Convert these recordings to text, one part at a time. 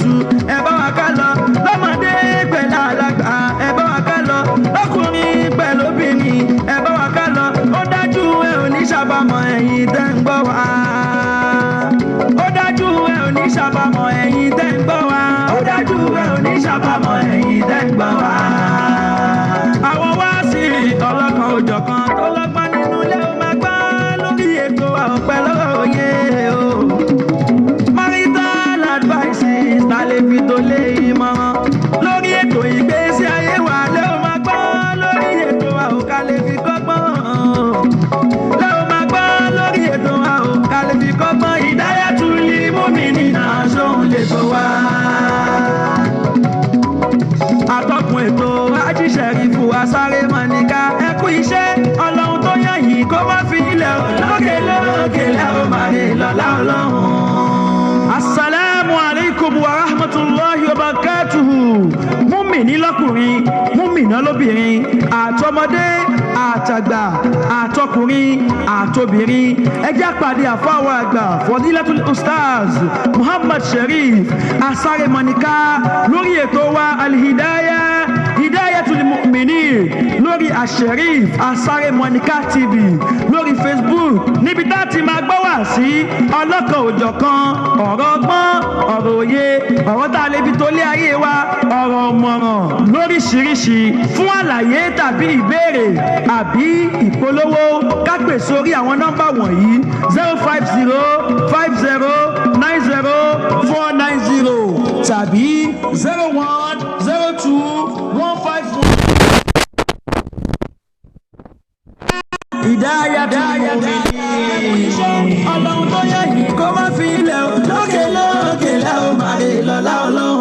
tu ẹ bá wa ká lọ lọ́mọdé pẹ̀lú àgbà ẹ bá wa ká lọ lọ́kùnrin pẹ̀lú obìnrin ẹ bá wa ká lọ ó dájú ẹ ò ní ṣàbámọ̀ ẹ̀yin tẹ́ ń gbọ́ wá ó dájú ẹ ò ní ṣàbámọ̀ ẹ̀yin tẹ́ ń gbọ́ wá ó dájú ẹ ò ní ṣàbámọ̀ ẹ̀yin tẹ́ ń gbọ́ wá. àwọn wá sí ọlọ́kan òjọ̀kan tó lọ́gbọ́n nínú ilé ó máa gbọ́ lórí ètò ọ̀pẹ lóye o. marital advices ta lè fi tó lé ìmọ̀ràn lórí ètò ìgbésí ayé wa lé ó máa gbọ́ lórí ètò àwòká lè fi kọ́gbọ́n lé ó máa gbọ́ lórí ètò àwòká lè fi kọ́gbọ́n Hidayatul Mu'minina ṣóhun lè tó wá. Atọ́kùn ètò Haji Sherifu Asare Monica ẹ kú iṣẹ́ ọlọ́run tó yàn yìí kó má fi ilẹ̀ lókè lókè lẹ́wọ̀n máa ní lọ́lá ọlọ́run. Assalamu alaikum wa rahmatullahi wa barakatuhu. Múmìnì lọ́kùnrin múmìnà lóbìnrin àtọmọdé àtàgbà àtọkùnrin àtobìnrin ẹ jẹ́ pàdé àfáwọ̀ àgbà Fadilatul Ustaz Muhammad Sherif Asare Monica lórí ètò wa Hidayatul Mu'minin lórí Sherif Asare Monica TV lórí Facebook níbi tá ti máa gbọ́ wá sí ọlọ́kan òjọ̀kan ọ̀rọ̀ ọgbọ́n ọ̀rọ̀ òye ọ̀rọ̀ tá a lè fi tó lé ayé wa ọ̀rọ̀ ọ̀mọ̀ràn lóríṣiríṣi fún àlàyé tàbí ìbéèrè àbí ìpolówó ká pè sórí àwọn nọ́mbà wọ̀nyí 0505090 tàbí 0102151. Hidayatul Mu'minin ọlọ́run tó yẹ yìí kó má fi ilẹ̀ lókè lókè lẹ́wọ̀n máa lè lọ́lá ọlọ́run.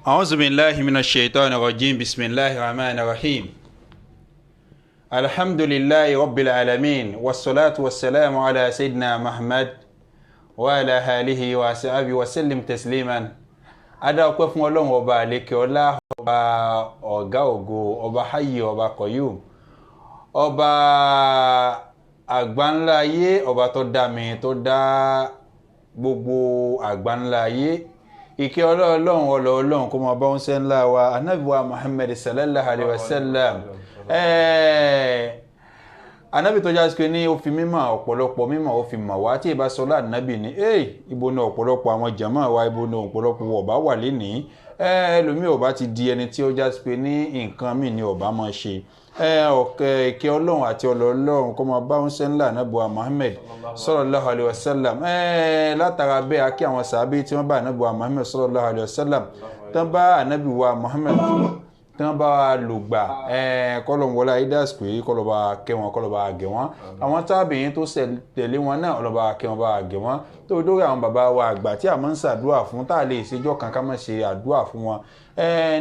A'udhu billahi minash shaitani rajim. Bismillahir rahmanir rahim. Alhamdulillahi rabbil alamin wassalatu wassalamu ala sayyidina Muhammad wa ala alihi wa sahbihi wa sallim tasliman. Ada ọpẹ́ fún Ọlọ́run ọba àlékè ọlá ọba ọ̀gá ògo ọba hayy ọba qayyum ọba àgbáńlá ayé ọba tó dá mi tó dá gbogbo àgbáńlá ayé ìkẹ́ Ọlọ́run Ọlọ́run kó máa bá ń ṣe ńlá wa Ànábì wa Muhammad sallallahu alaihi wasallam Ànábì tó já sí pé ní ó fi mímọ̀ ọ̀pọ̀lọpọ̀ mímọ̀ ó fi mọ̀ wá tí ìbá sọlá Ànábì ní ibo ní ọ̀pọ̀lọpọ̀ àwọn jàmáà wa ibo ní ọ̀pọ̀lọpọ̀ ọba wà lénìí ẹlòmíì ọba ti di ẹni tí ó já sí pé ní nǹkan míì ní ọba máa ṣe ọ̀kẹ́ ìkẹ́ Ọlọ́run àti Ọlọ́run kó máa bá ń ṣe ńlá Ànábì wa Muhammad sallallahu alaihi wasallam látara bẹ́ẹ̀ akí àwọn sàábé tí wọ́n bá Ànábì wa Muhammad sallallahu alaihi wasallam tán bá Ànábì wa Muhammad tán bá lùgbà kọ́lọ̀ wọlé ayédàsíkò yìí kọ́lọ̀ bá kẹ́ wọn kọ́lọ̀ bá gẹ̀ wọ́n àwọn tábìyìn tó tẹ̀lé wọn náà ọlọ́ bá kẹ́ wọn bá gẹ̀ wọ́n tó dórí àwọn bàbá wa àgbà tí a máa ń ṣàdúrà fún tá a lè ṣèjọ́ kan ká máa ṣe àdúrà fún wọn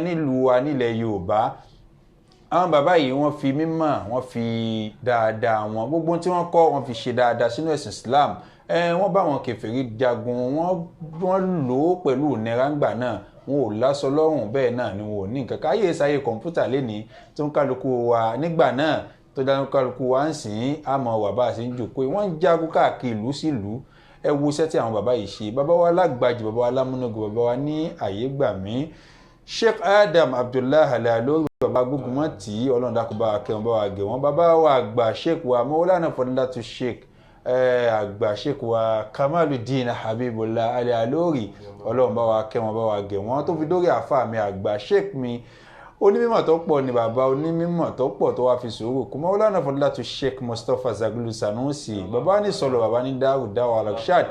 nílùú wa nílẹ̀ Yorùbá àwọn bàbá yìí wọ́n fi mímọ̀ wọ́n fi dáadáa wọn gbogbo tí wọ́n kọ́ wọ́n fi ṣe dáadáa sínú ẹ̀sìn Islam wọ́n bá wọn kèfèrí jagun wọ́n lò ó pẹ̀lú ìnira náà wọn ò lásọ lọ́rùn bẹ́ẹ̀ náà ni wọn ò ní nǹkan káyé sáyé kọ̀ǹpútà lénìí tó ń kálukú wa nígbà náà tó dá kálukú wa ń sìn àmọ́ wà bá a ṣe ń jòkó wọ́n ń jagun káàkiri ìlú sí ìlú ẹ wo iṣẹ́ tí àwọn bàbá yìí ṣe bàbá wa lágbàjì bàbá wa lámúnagò bàbá wa ní àyè gbà mí Sheikh Adam Abdullahi Al-Alori bàbá gbógunmọ́ tí Ọlọ́run dákú bá kẹwọn bá wa gẹ̀ wọ́n bàbá wa àgbà Sheikh wa Maulana Fadilatu Sheikh àgbà Sheikh wa Kamaluddin Habibullah Al-Alori Ọlọ́run bá wa kẹwọn bá wa gẹ̀ wọ́n tó fi dórí àfáà mi àgbà Sheikh mi onímọ̀ tó pọ̀ ni bàbá onímọ̀ tó pọ̀ tó wá fi sùúrù kú Maulana Fadilatu Sheikh Mustapha Zaglu Sanusi bàbá ní sọ̀rọ̀ bàbá ní dáwà Al-Rashad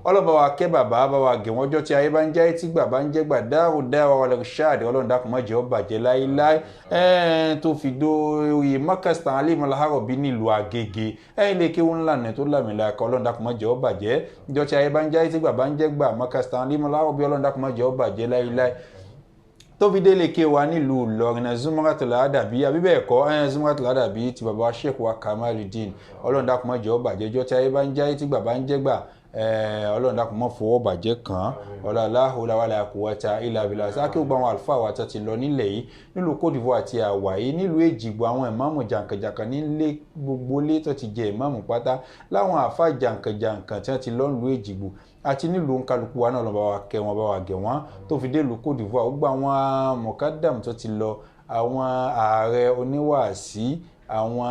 Ọlọ́run bá wa kẹ́ bàbá bá wa gẹ̀ wọ́n ọjọ́ tí ayé bá ń jẹ́ tí gbà bá ń jẹ́ gbà dáwà Al-Rashad Ọlọ́run dákun má jẹ́ ó bàjẹ́ láíláí tó fi dórí Markaz Ta'lim Al-Arabi nílùú Agége ilé kéwú ńlá ní tó lámìlaka Ọlọ́run dákun má jẹ́ ó bàjẹ́ ọjọ́ tí ayé bá ń jẹ́ tí gbà bá ń jẹ́ gbà Markaz Ta'lim Al-Arabi Ọlọ́run dákun má jẹ́ ó bàjẹ́ láíláí tó fi délé ké wa nílùú Ìlọrin Zumratul Adabi abíbẹ̀ẹ̀kọ́ Zumratul Adabi ti bàbá Sheikh wa Kamaluddin Ọlọ́run dákun má jẹ́ ó bàjẹ́ ọjọ́ tí ayé bá ń jẹ́ tí gbà bá ń jẹ́ gbà ọlọ́run dákun mọ́ fọwọ́ bàjẹ́ kàn ọlá la wala quwwata illa billah sákì ó gba àwọn àlùfáà wa tó ti lọ nílẹ̀ yìí nílùú Côte d'Ivoire àti àwàyé nílùú Èjìgbò àwọn ìmáàmù jàǹkànjàǹkàn nílé gbogbo lé tó ti jẹ ìmáàmù pátá láwọn àfáà jàǹkànjàǹkàn tí wọ́n ti lọ nílùú Èjìgbò àti nílùú nkálukú wa náà lọ́n bá wa kẹ́ wọn bá wa gẹ̀ wọ́n tó fi dé ìlú Côte d'Ivoire ó gba àwọn mọ̀kádàm tó ti lọ àwọn ààrẹ oníwàásí àwọn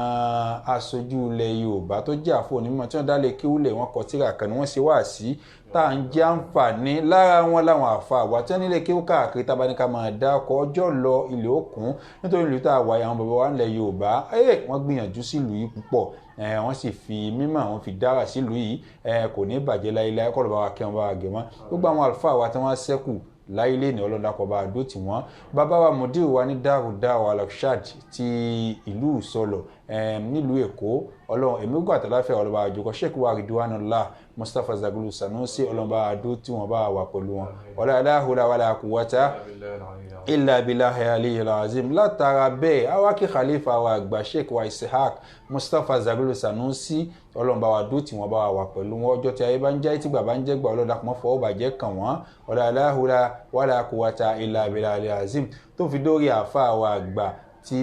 aṣojú ilẹ̀ Yorùbá tó jẹ́ àfọ onímọ̀ tí wọ́n dá lè kíwúlẹ̀ wọn kọ tírà kan ni wọ́n ṣe wàásí tá à ń jẹ́ àǹfààní lára wọn láwọn àfa àwa tí wọ́n nílé kíwú káàkiri tá a bá ní ká máa dá ọkọ̀ ọjọ́ lọ ilé òkun nítorí ìlú tá a wáyé àwọn bàbá wa ńlẹ̀ Yorùbá wọ́n gbìyànjú sílùú yìí púpọ̀ wọ́n sì fi mímọ̀ wọ́n fi dára sílùú yìí kò ní bàjẹ́ láyéláyé kọ́ ló bá wa kẹ́ wọn bá wa gẹ̀ wọ́n gbogbo àwọn àlùfáà wa tí wọ́n ṣẹ́kù láìlé ní ọlọ́dàpọ̀ bá dó tí wọ́n bàbá wa mùdíù wa ní dáhùdáhù alakshad ti ìlú ìsọlọ̀ nílùú Èkó ọlọ́run èmi gbọ́ àtàláfẹ́ ọlọ́ba àjọkọ̀ sheikh wa ridwanullah Mustapha Zaglu Sanusi ọlọ́ba àdó tí wọ́n bá wà pẹ̀lú wọn wala hawla wala quwwata illa billahi aliyyil azim látara bẹ́ẹ̀ awaki khalifa wa àgbà sheikh wa Ishaq Mustapha Zaglu Sanusi ọlọ́ba wa dó tí wọ́n bá wà pẹ̀lú wọn ọjọ́ tí ayé bá ń jẹ́ tí gbà bá ń jẹ́ gbà ọlọ́dàpọ̀ fọwọ́ bàjẹ́ kàn wọ́n wala hawla wala quwwata illa billahi azim tó fi dórí àáfàá wa àgbà tí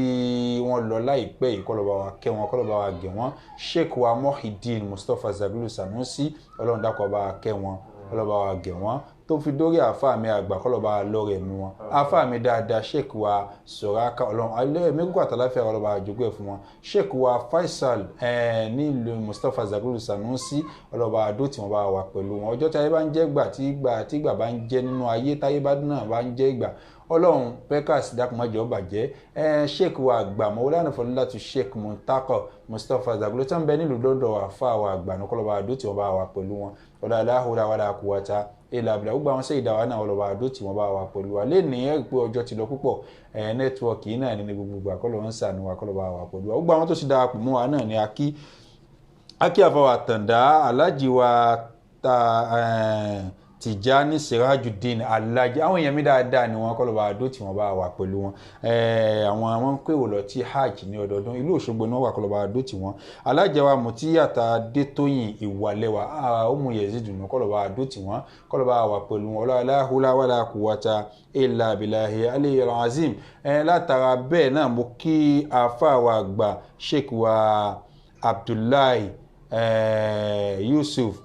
wọ́n lọ láìpẹ́ yìí kọ́lọ́ba wa kẹ́ wọn kọ́lọ́ba wa gẹ̀ wọ́n sheikh wa Muhyiddin Mustapha Zaglu Sanusi ọlọ́run dákọ̀ bá kẹ́ wọn kọ́lọ́ba wa gẹ̀ wọ́n tó fi dórí àáfàá mi àgbà kọ́lọ́ba lọ́rẹ̀ mi wọn àáfàá mi dáadáa sheikh wa Soraka ọlọ́run alẹ́ mẹ́kúkọ́ àtàláfẹ́ ọlọ́ba àjogún ẹ̀ fún wọn sheikh wa Faisal nílùú Mustapha Zaglu Sanusi ọlọ́ba àdó tí wọ́n bá wà pẹ̀lú wọn ọjọ́ tí ayé bá ń jẹ́ gbà tí gbà bá ń jẹ́ nínú ayé táyé bá náà bá ń jẹ́ ìgbà ọlọ́run pẹ́kàs dákùnmájọ́ bàjẹ́ sheikh wa àgbà Maulana Fadilatu sheikh Muntaka Mustapha Zaglu tó ń bẹ nílùú lọ́dọ̀ àfa wa àgbà ní kọ́lọ́ba àdó tí wọ́n bá wà pẹ̀lú wọn ọ̀dà la wala quwwata illa billah gbogbo àwọn sẹ́yìn ìdáwà náà ọlọ́ba àdó tí wọ́n bá wà pẹ̀lú wa lé ní ẹ̀rí pé ọjọ́ ti lọ púpọ̀ nẹ́tíwọ́ọ̀kì náà ní gbogbo àkọlọ́ ń sànù wa kọ́lọ́ba wà pẹ̀lú wa gbogbo àwọn tó ti darapọ̀ mọ́ wa náà ní akí àfọwà tàǹdà aláàjì wa ta Tijani Sirajuddin Alhaji àwọn èèyàn mi dáadáa ni wọ́n kọ́lọ́ba àdó tí wọ́n bá wà pẹ̀lú wọn àwọn ń pè wò lọ tí hajj ní ọdọọdún ìlú Òṣogbo ni wọ́n wà kọ́lọ́ba àdó tí wọ́n Alhaji wa Mutiyata Adétóyìn Ìwàlẹ́wà Umu Yazid ní kọ́lọ́ba àdó tí wọ́n kọ́lọ́ba wà pẹ̀lú wọn la hawla wala quwwata illa billahi aliyyil azim látara bẹ́ẹ̀ náà mo kí àáfàá wa àgbà Sheikh wa Abdullahi Yusuf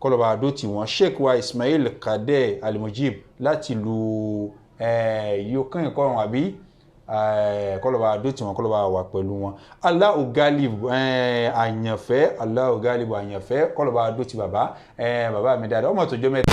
kọlọba àdó tí wọ́n sheikh wa Ismail Kadé Al-Mujib láti lu yókàn ìkọrùn àbí kọlọba àdó tí wọ́n kọlọba wà pẹ̀lú wọn Allahu Galibu àyànfẹ́ Allahu Galibu àyànfẹ́ kọlọba àdó tí bàbá mi dáadáa ọmọ tó jọ mẹ́ta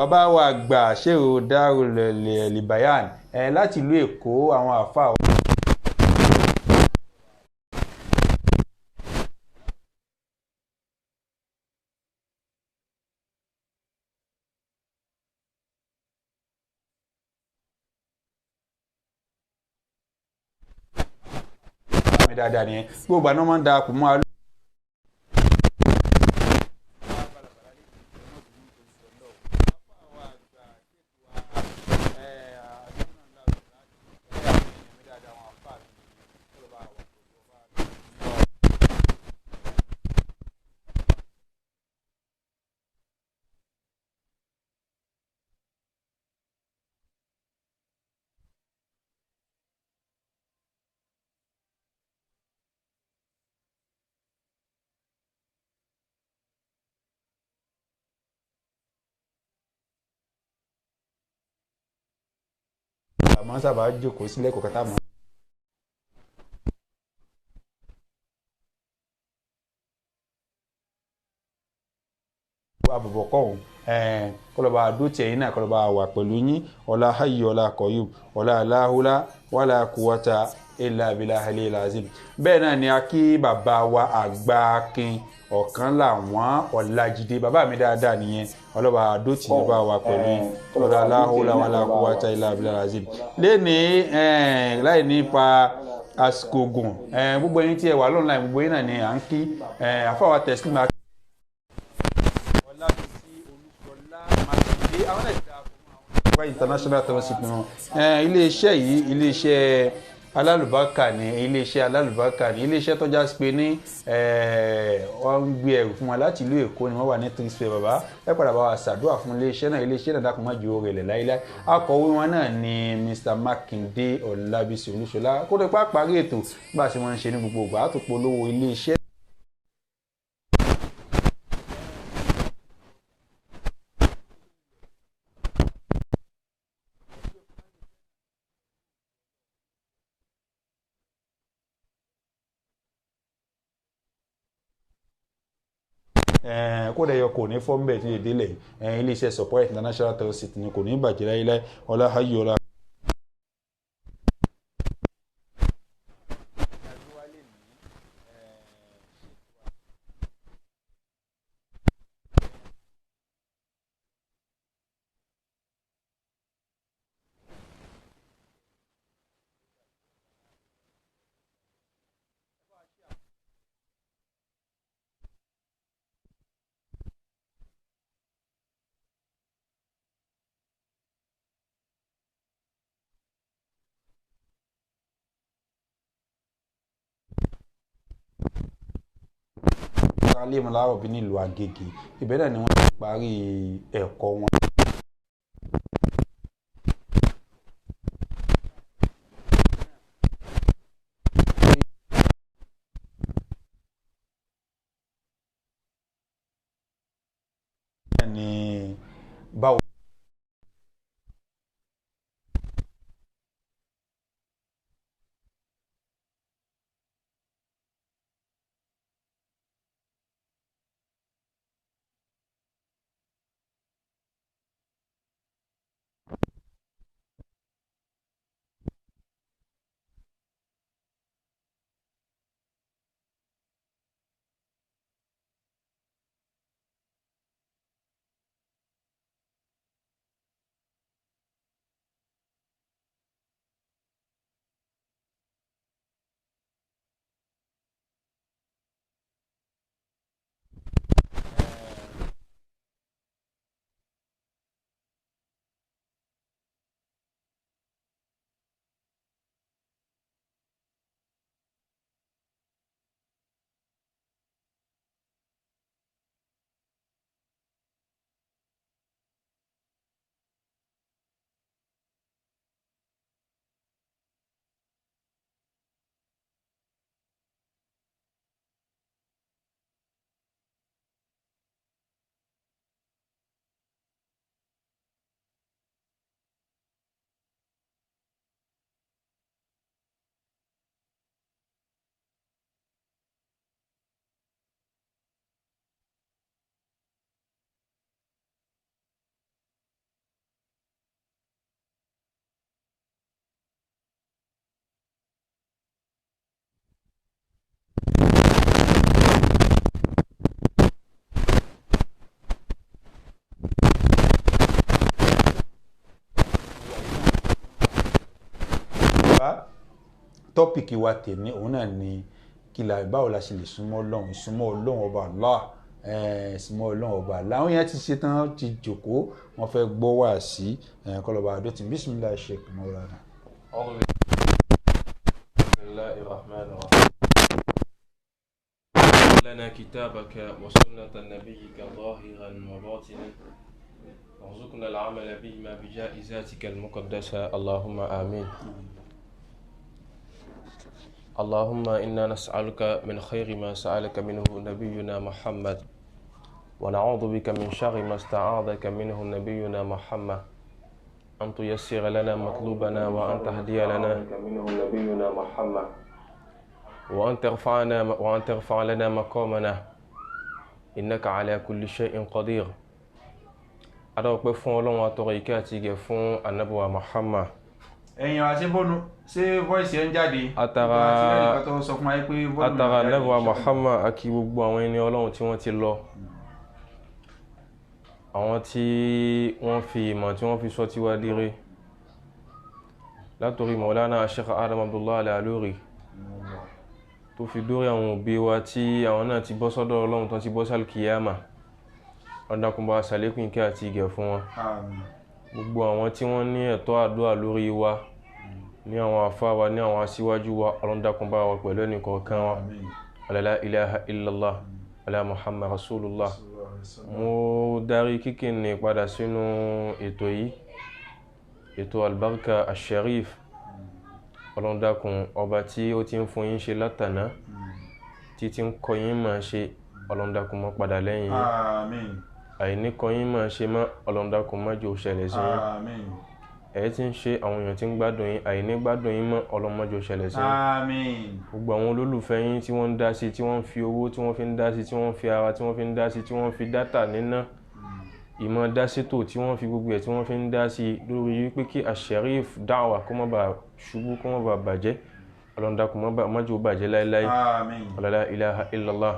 bàbá wa àgbà Sheikh Darul Bayan láti ìlú Èkó àwọn àfáà mi dáadáa nìyẹn gbogbo àná máa ń da kù mọ́ àmọ́ sábà jókòó sílẹ̀ kọ̀ọ̀kan táwọn àbùbọ̀ kọ̀ọ̀hún kọlọba àdótì ẹ̀yìn náà kọlọba wà pẹ̀lú yín ọlá hayyu ọlá qayyum ọlá aláhùlá wàlá quwwata illa billahil azim. bẹ́ẹ̀ náà ni a kí bàbá wa àgbà Akin ọ̀kan làwọn Ọlájídé bàbá mi dáadáa nìyẹn ọlọ́ba àdótì bàbá wa pẹ̀lú yín ọlá aláhùlá wàlá quwwata illa billahil azim. lẹ́ni láì nípa àsìkò gùn gbogbo ẹ̀yin tí ẹ wà lọ́nà gbogbo yín náà ni à ń kí àfáwà Teslim international township wọn iléeṣẹ́ yìí iléeṣẹ́ alálùbáríkà ní iléeṣẹ́ tó já sí pé ní wọ́n ń gbé ẹrù fún wa láti ìlú Èkó ni wọ́n wà ní trispe bàbá ẹ padà bá wa ṣàdúrà fún iléeṣẹ́ náà dákun má jẹ́ ó rẹlẹ̀ láíláí. akọ̀wé wọn náà ni Mr. Mákindé Ọlábísí Olúṣọlá kó tó pa parí ètò bá a ṣe wọ́n ń ṣe ní gbogbo ìgbà àtòpọ̀ olówó iléeṣẹ́. kódà yọ kò ní fọ́nbẹ̀ tí èdè lẹ̀ iléeṣẹ́ support international township ni kò ní bàjẹ́ láíláí ọlá hayyu ọlá. Alim Alárọ̀bí nílùú Agége ibẹ̀ náà ni wọ́n ti parí ẹ̀kọ́ wọn. Báwo tọ́pìkì wa tèmi òun náà ni báwo la ṣe lè súnmọ́ Ọlọ́run ìsúnmọ́ Ọlọ́run ọba Allah ìsúnmọ́ Ọlọ́run ọba Allah àwọn yẹn ti ṣe tán ti jòkó wọ́n fẹ́ gbọ́ wá sí kọlọ́ba àdótì bismillah sheikh maulana. bismillahir rahmanir rahim. lana kitabaka wa sunnata nabiyyika zahiran wa batinan warzuqna al-amala bihima bijaizatika al-muqaddasa allahumma amin. اللهم إنا نسألك من خير ما سألك منه نبينا محمد ونعوذ بك من شر ما استعاذك منه نبينا محمد أن تيسر لنا مطلوبنا وأن تهدي لنا منه نبينا محمد وأن ترفع لنا مقامنا إنك على كل شيء قدير. adọ́pẹ́ fún Ọlọ́run atọrọ ìkẹ́ àti ìgẹ̀ fún Ànábì wa Muhammad. ẹ̀yin àti bọ́ọ̀nù ṣé voice ẹ̀ ń jáde. atara Ànábì wa Muhammad àkí gbogbo àwọn ẹni Ọlọ́run tí wọ́n ti lọ, àwọn tí wọ́n fi ìmọ̀ tí wọ́n fi sọ tiwa dire, látòrí Maulana Sheikh Adam Abdullah Al-Aluri tó fi dórí àwọn òbí wa tí àwọn náà ti bọ́ sọ́dọ̀ Ọlọ́run tó ti bọ́ sálù kìyàmà. ọ̀dàkùnbà sàlékún ìkẹ́ àti ìgẹ̀ fún wọn. gbogbo àwọn tí wọ́n ní ẹ̀tọ́ àdúrà lórí wa, ní àwọn àfáà wa, ní àwọn aṣíwájú wa, ọlọ́dàkùnbà wa pẹ̀lú ẹnì kọ̀ọ̀kan wa. la ilaha illallah ala Muhammad rasulullah. mo darí kíkín ní padà sínú ètò yìí, ètò albarka asharif. ọlọ́dàkùn ọba tí ó ti ń fún yín ṣe látàná, tí ti ń kọ́ yín máa ṣe, ọlọ́dàkùn mọ́ padà lẹ́yìn. àmín. àìní kan yín máa ṣe mọ́, ọlọ́dàkùn má jẹ́ ó ṣẹlẹ̀ sí yín. àmín. ẹ̀ tí ń ṣe àwọn èèyàn tí ń gbádùn yín, àìní gbádùn yín mọ́, ọlọ́mọjọ́ ṣẹlẹ̀ sí yín. àmín. gbogbo àwọn olólùfẹ́ yín tí wọ́n ń dá sí, tí wọ́n ń fi owó, tí wọ́n fi ń dá sí, tí wọ́n ń fi ara, tí wọ́n fi ń dá sí, tí wọ́n fi dátà níná, ìmọ̀ dá sétò tí wọ́n fi gbogbo ẹ̀ tí wọ́n fi ń dá sí lórí wípé kí Asharif Da'wa kó má bàa ṣubú, kó má bàa bàjẹ́, ọlọ́dàkùn má jẹ́ ó bàjẹ́ láéláé. àmín. la ilaha illallah.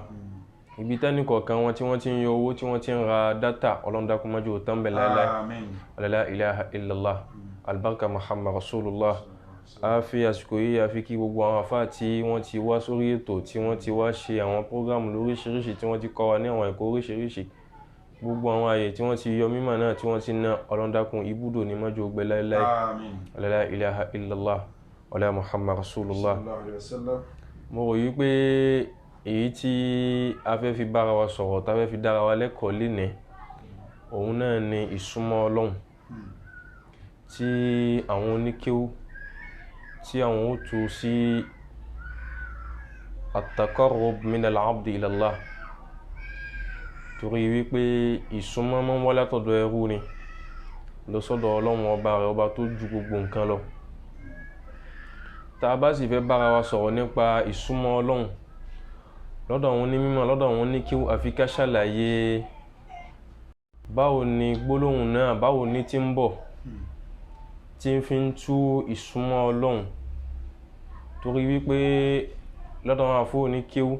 ibi tẹ́ni kọ̀ọ̀kan wọn tí wọ́n ti ń yọ owó, tí wọ́n ti ń ra dátà, ọlọ́dàkùn má jẹ́ ó tán bẹ̀ láéláé. àmín. la ilaha illallah. albarka Muhammad rasulullah. a fi àsìkò yìí a fi kí gbogbo àwọn àfáà tí wọ́n ti wá sórí ètò, tí wọ́n ti wá ṣe àwọn prógrámù lóríṣiríṣi, tí wọ́n ti kọ́ wa ní àwọn ẹ̀kọ́ oríṣiríṣi. gbogbo àwọn ààyè tí wọ́n ti yọ mímọ̀ náà, tí wọ́n ti ná, ọlọ́dàkùn ibùdó ní má jẹ́ ó gbẹ láéláé. àmín. la ilaha illallah wala Muhammad rasulullah. mo rò yí pé èyí tí a fẹ́ fi bára wa sọ̀rọ̀, tá fẹ́ fi dára wa lẹ́kọ̀ọ́ lénìí, òun náà ni ìsúnmọ́ Ọlọ́run tí àwọn oníkéwú tí àwọn ó tú sí at-taqarrub min al-abdi ila Allah. torí wípé ìsúnmọ́ mọ́ wá látọ̀dọ̀ ẹrú ni lọ sọ́dọ̀ Ọlọ́run ọba rẹ̀, ọba tó ju gbogbo nǹkan lọ. tá a bá sì fẹ́ bára wa sọ̀rọ̀ nípa ìsúnmọ́ Ọlọ́run lọ́dọ̀ àwọn onímọ̀, lọ́dọ̀ àwọn oníkéwú, àfi ká ṣàlàyé báwo ni gbólóhùn náà, báwo ni tí ń bọ̀ tí ń fi ń tú ìsúnmọ́ Ọlọ́run. torí wípé lọ́dọ̀ àwọn àfọ́ oníkéwú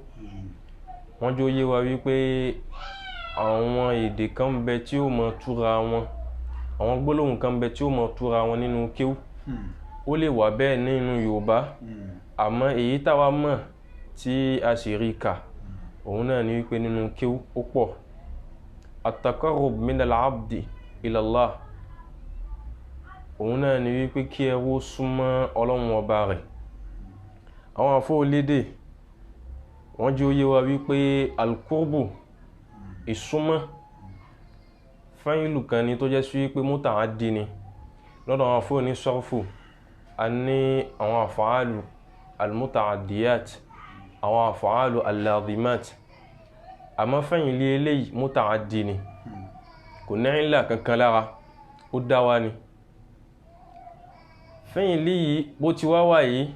wọ́n jó yé wa wípé àwọn èdè kan ń bẹ tí ó mọ túra wọn, àwọn gbólóhùn kan ń bẹ tí ó mọ túra wọn nínú kéwú. ó lè wà bẹ́ẹ̀ nínú Yorùbá, àmọ́ èyí táwa mọ̀ tí a sì rí kà, òun náà ni wípé nínú kéwú ó pọ̀. at-taqarrub min al-abdi ila Allah, òun náà ni wípé kí ẹrú súnmọ́ Ọlọ́run ọba rẹ̀. àwọn àfọ́ olédè wọ́n jẹ́ ó yé wa wípé al-qurbu, ìsúnmọ́, fáìlù kan ni tó jẹ́ sí wípé muta'addi ni. lọ́dọ̀ àwọn àfọ́ ní sarfu a ní àwọn af'alu al-muta'addiyat, àwọn af'alu al-lazimat, àmọ́ fáìlì eléyìí muta'addi ni, kò ní ìlà kankan lára, ó dá wa ni. fáìlì yìí bó ti wá wà yìí,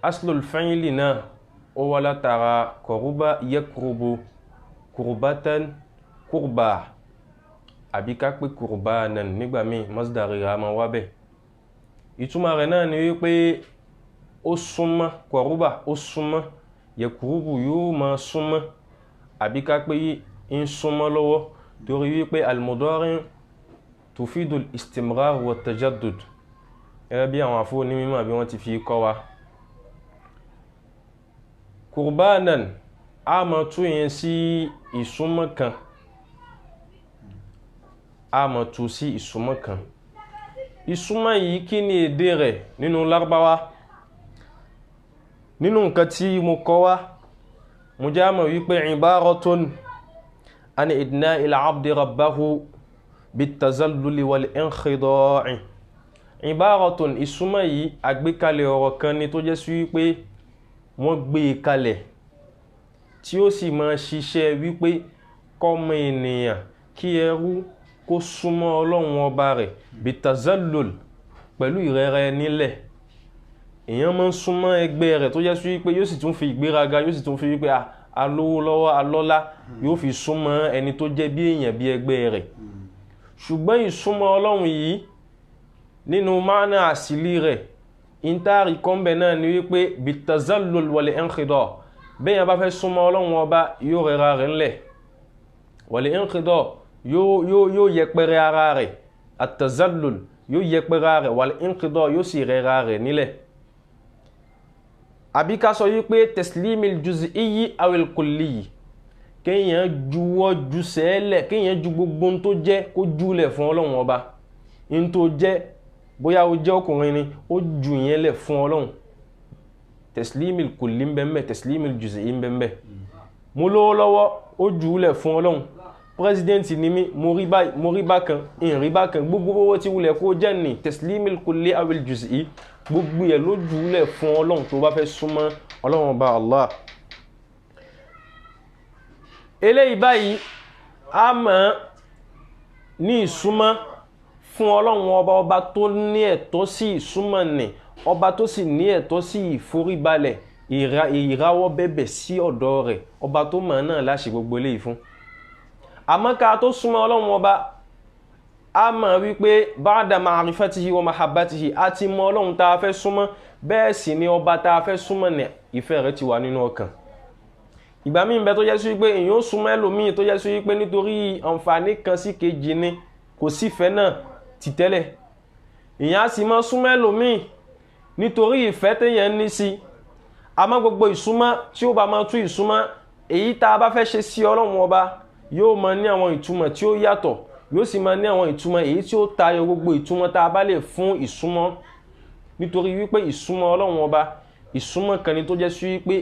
aslul fáìlì náà ó wá látara qaruba yaqrubu, qurbatan qurba, àbí ká pé qurbanan nígbà míì masdari rẹ̀ máa wá bẹ́ẹ̀. ìtumọ̀ rẹ̀ náà ni wípé ó súnmọ́, qaruba ó súnmọ́, yaqrubu yóò máa súnmọ́, àbí ká pé ń súnmọ́ lọ́wọ́, torí wípé al-mudari' tufidu al-istimrar wa tajaddud, gẹ́gẹ́ bí àwọn àfọ́ onímọ̀ bí wọ́n ti fi kọ́ wa. qurbanan a máa tú yẹn sí ìsúnmọ́ kan, a máa tú sí ìsúnmọ́ kan. ìsúnmọ́ yìí kí ni èdè rẹ̀ nínú Lárúbáwá? nínú nǹkan tí mo kọ́ wá, mo já mọ̀ wípé ibaratun an idna'il abdi rabbahu bitazalluli wal inkhidaa'i. ibaratun, ìsúnmọ́ yìí àgbékalẹ̀ ọ̀rọ̀ kan ni tó jẹ́ sí wípé wọ́n gbé e kalẹ̀ tí ó sì máa ṣiṣẹ́ wípé kọ́mọ ènìyàn, kí ẹrú kó súnmọ́ ọlọ́run ọba rẹ̀ bitazallul pẹ̀lú ìrẹ̀rẹ̀ nílẹ̀. Èèyàn máa ń súnmọ́ ẹgbẹ́ rẹ̀ tó jẹ́ sí pé yóò sì tún fi ìgbéraga, yóò sì tún fi wípé alówó lọ́wọ́ alọ́lá, yóò fi súnmọ́ ẹni tó jẹ́ bí èèyàn bí ẹgbẹ́ rẹ̀. Ṣùgbọ́n ìsúnmọ́ ọlọ́run yìí nínú máàna àsìlí rẹ̀ ìntàrí kọ́ńbẹ̀ náà ni wípé bitazallul wal inkhida. Bẹ́yàn bá fẹ́ súnmọ́ ọlọ́run ọba yóò rẹra rẹ̀ ńlẹ̀, wal inkhida yóò yẹpẹrẹ ara rẹ̀, at-tazallul yóò yẹpẹrẹ ara rẹ̀, wal inkhida yóò sì rẹra rẹ̀ nílẹ̀. Àbí ká sọ wípé taslimil juz'iyyi awil kulli, kéèyàn juwọ́ ju sẹ́lẹ̀, kéèyàn ju gbogbo tó jẹ́ kó júlẹ̀ fún ọlọ́run ọba. In tó jẹ́ bóyá ó jẹ́ ọkùnrin ni ó ju yẹn lẹ̀ fún ọlọ́run. Taslimil kulli ń bẹ́ẹ̀, taslimil juz'i ń bẹ́ẹ̀. Mo lówó lọ́wọ́ ó júlẹ̀ fún ọlọ́run. President ni mí, mo rí bákan, ìrìn bákan, gbogbo owó tí wulẹ̀ kó jẹ́ ní taslimil kulli awil juz'i, gbogbo ẹ̀ ló jùúlẹ̀ fún ọlọ́run tó bá fẹ́ súnmọ́ ọlọ́run ọba Allah. Eléyìí báyìí a mọ̀ ní ìsúnmọ́ fún ọlọ́run ọba tó ní ẹ̀tọ́ sí ìsúnmọ́ nì, ọba tó sì ní ẹ̀tọ́ sí ìforíbalẹ̀, ìrawọ́ bẹ̀bẹ̀ sí ọ̀dọ̀ rẹ̀, ọba tó mọ̀ náà láṣẹ gbogbo eléyìí fún. Àmọ́ ká tó súnmọ́ ọlọ́run ọba a mọ̀ wípé ba'da ma'rifatihi wa mahabbatihi, a ti mọ ọlọ́run tá a fẹ́ súnmọ́, bẹ́ẹ̀ sì ni ọba tá a fẹ́ súnmọ́ ní ìfẹ́ rẹ̀ ti wà nínú ọkàn. Ìgbà míì bẹ tó jẹ́ sí wípé èyàn ó súnmọ́ ẹlòmíì tó jẹ́ sí wípé nítorí àǹfààní kan sí kejì ni kò sífẹ́ náà ti tẹ́lẹ̀. Èyàn á sì mọ́ súnmọ́ ẹlòmíì nítorí ìfẹ́ téèyàn ní sí. Àmọ́ gbogbo ìsúnmọ́ tí ó bá máa tú ìsúnmọ́, èyí tá a bá fẹ́ ṣe sí ọlọ́run ọba yóò máa ní àwọn ìtumọ̀ tí ó yàtọ̀, yóò sì máa ní àwọn ìtumọ̀ èyí tí ó tayọ gbogbo ìtumọ̀ tá a bá lè fún ìsúnmọ́. Nítorí wípé ìsúnmọ́ ọlọ́run ọba ìsúnmọ́ kan ni tó jẹ́ sí wípé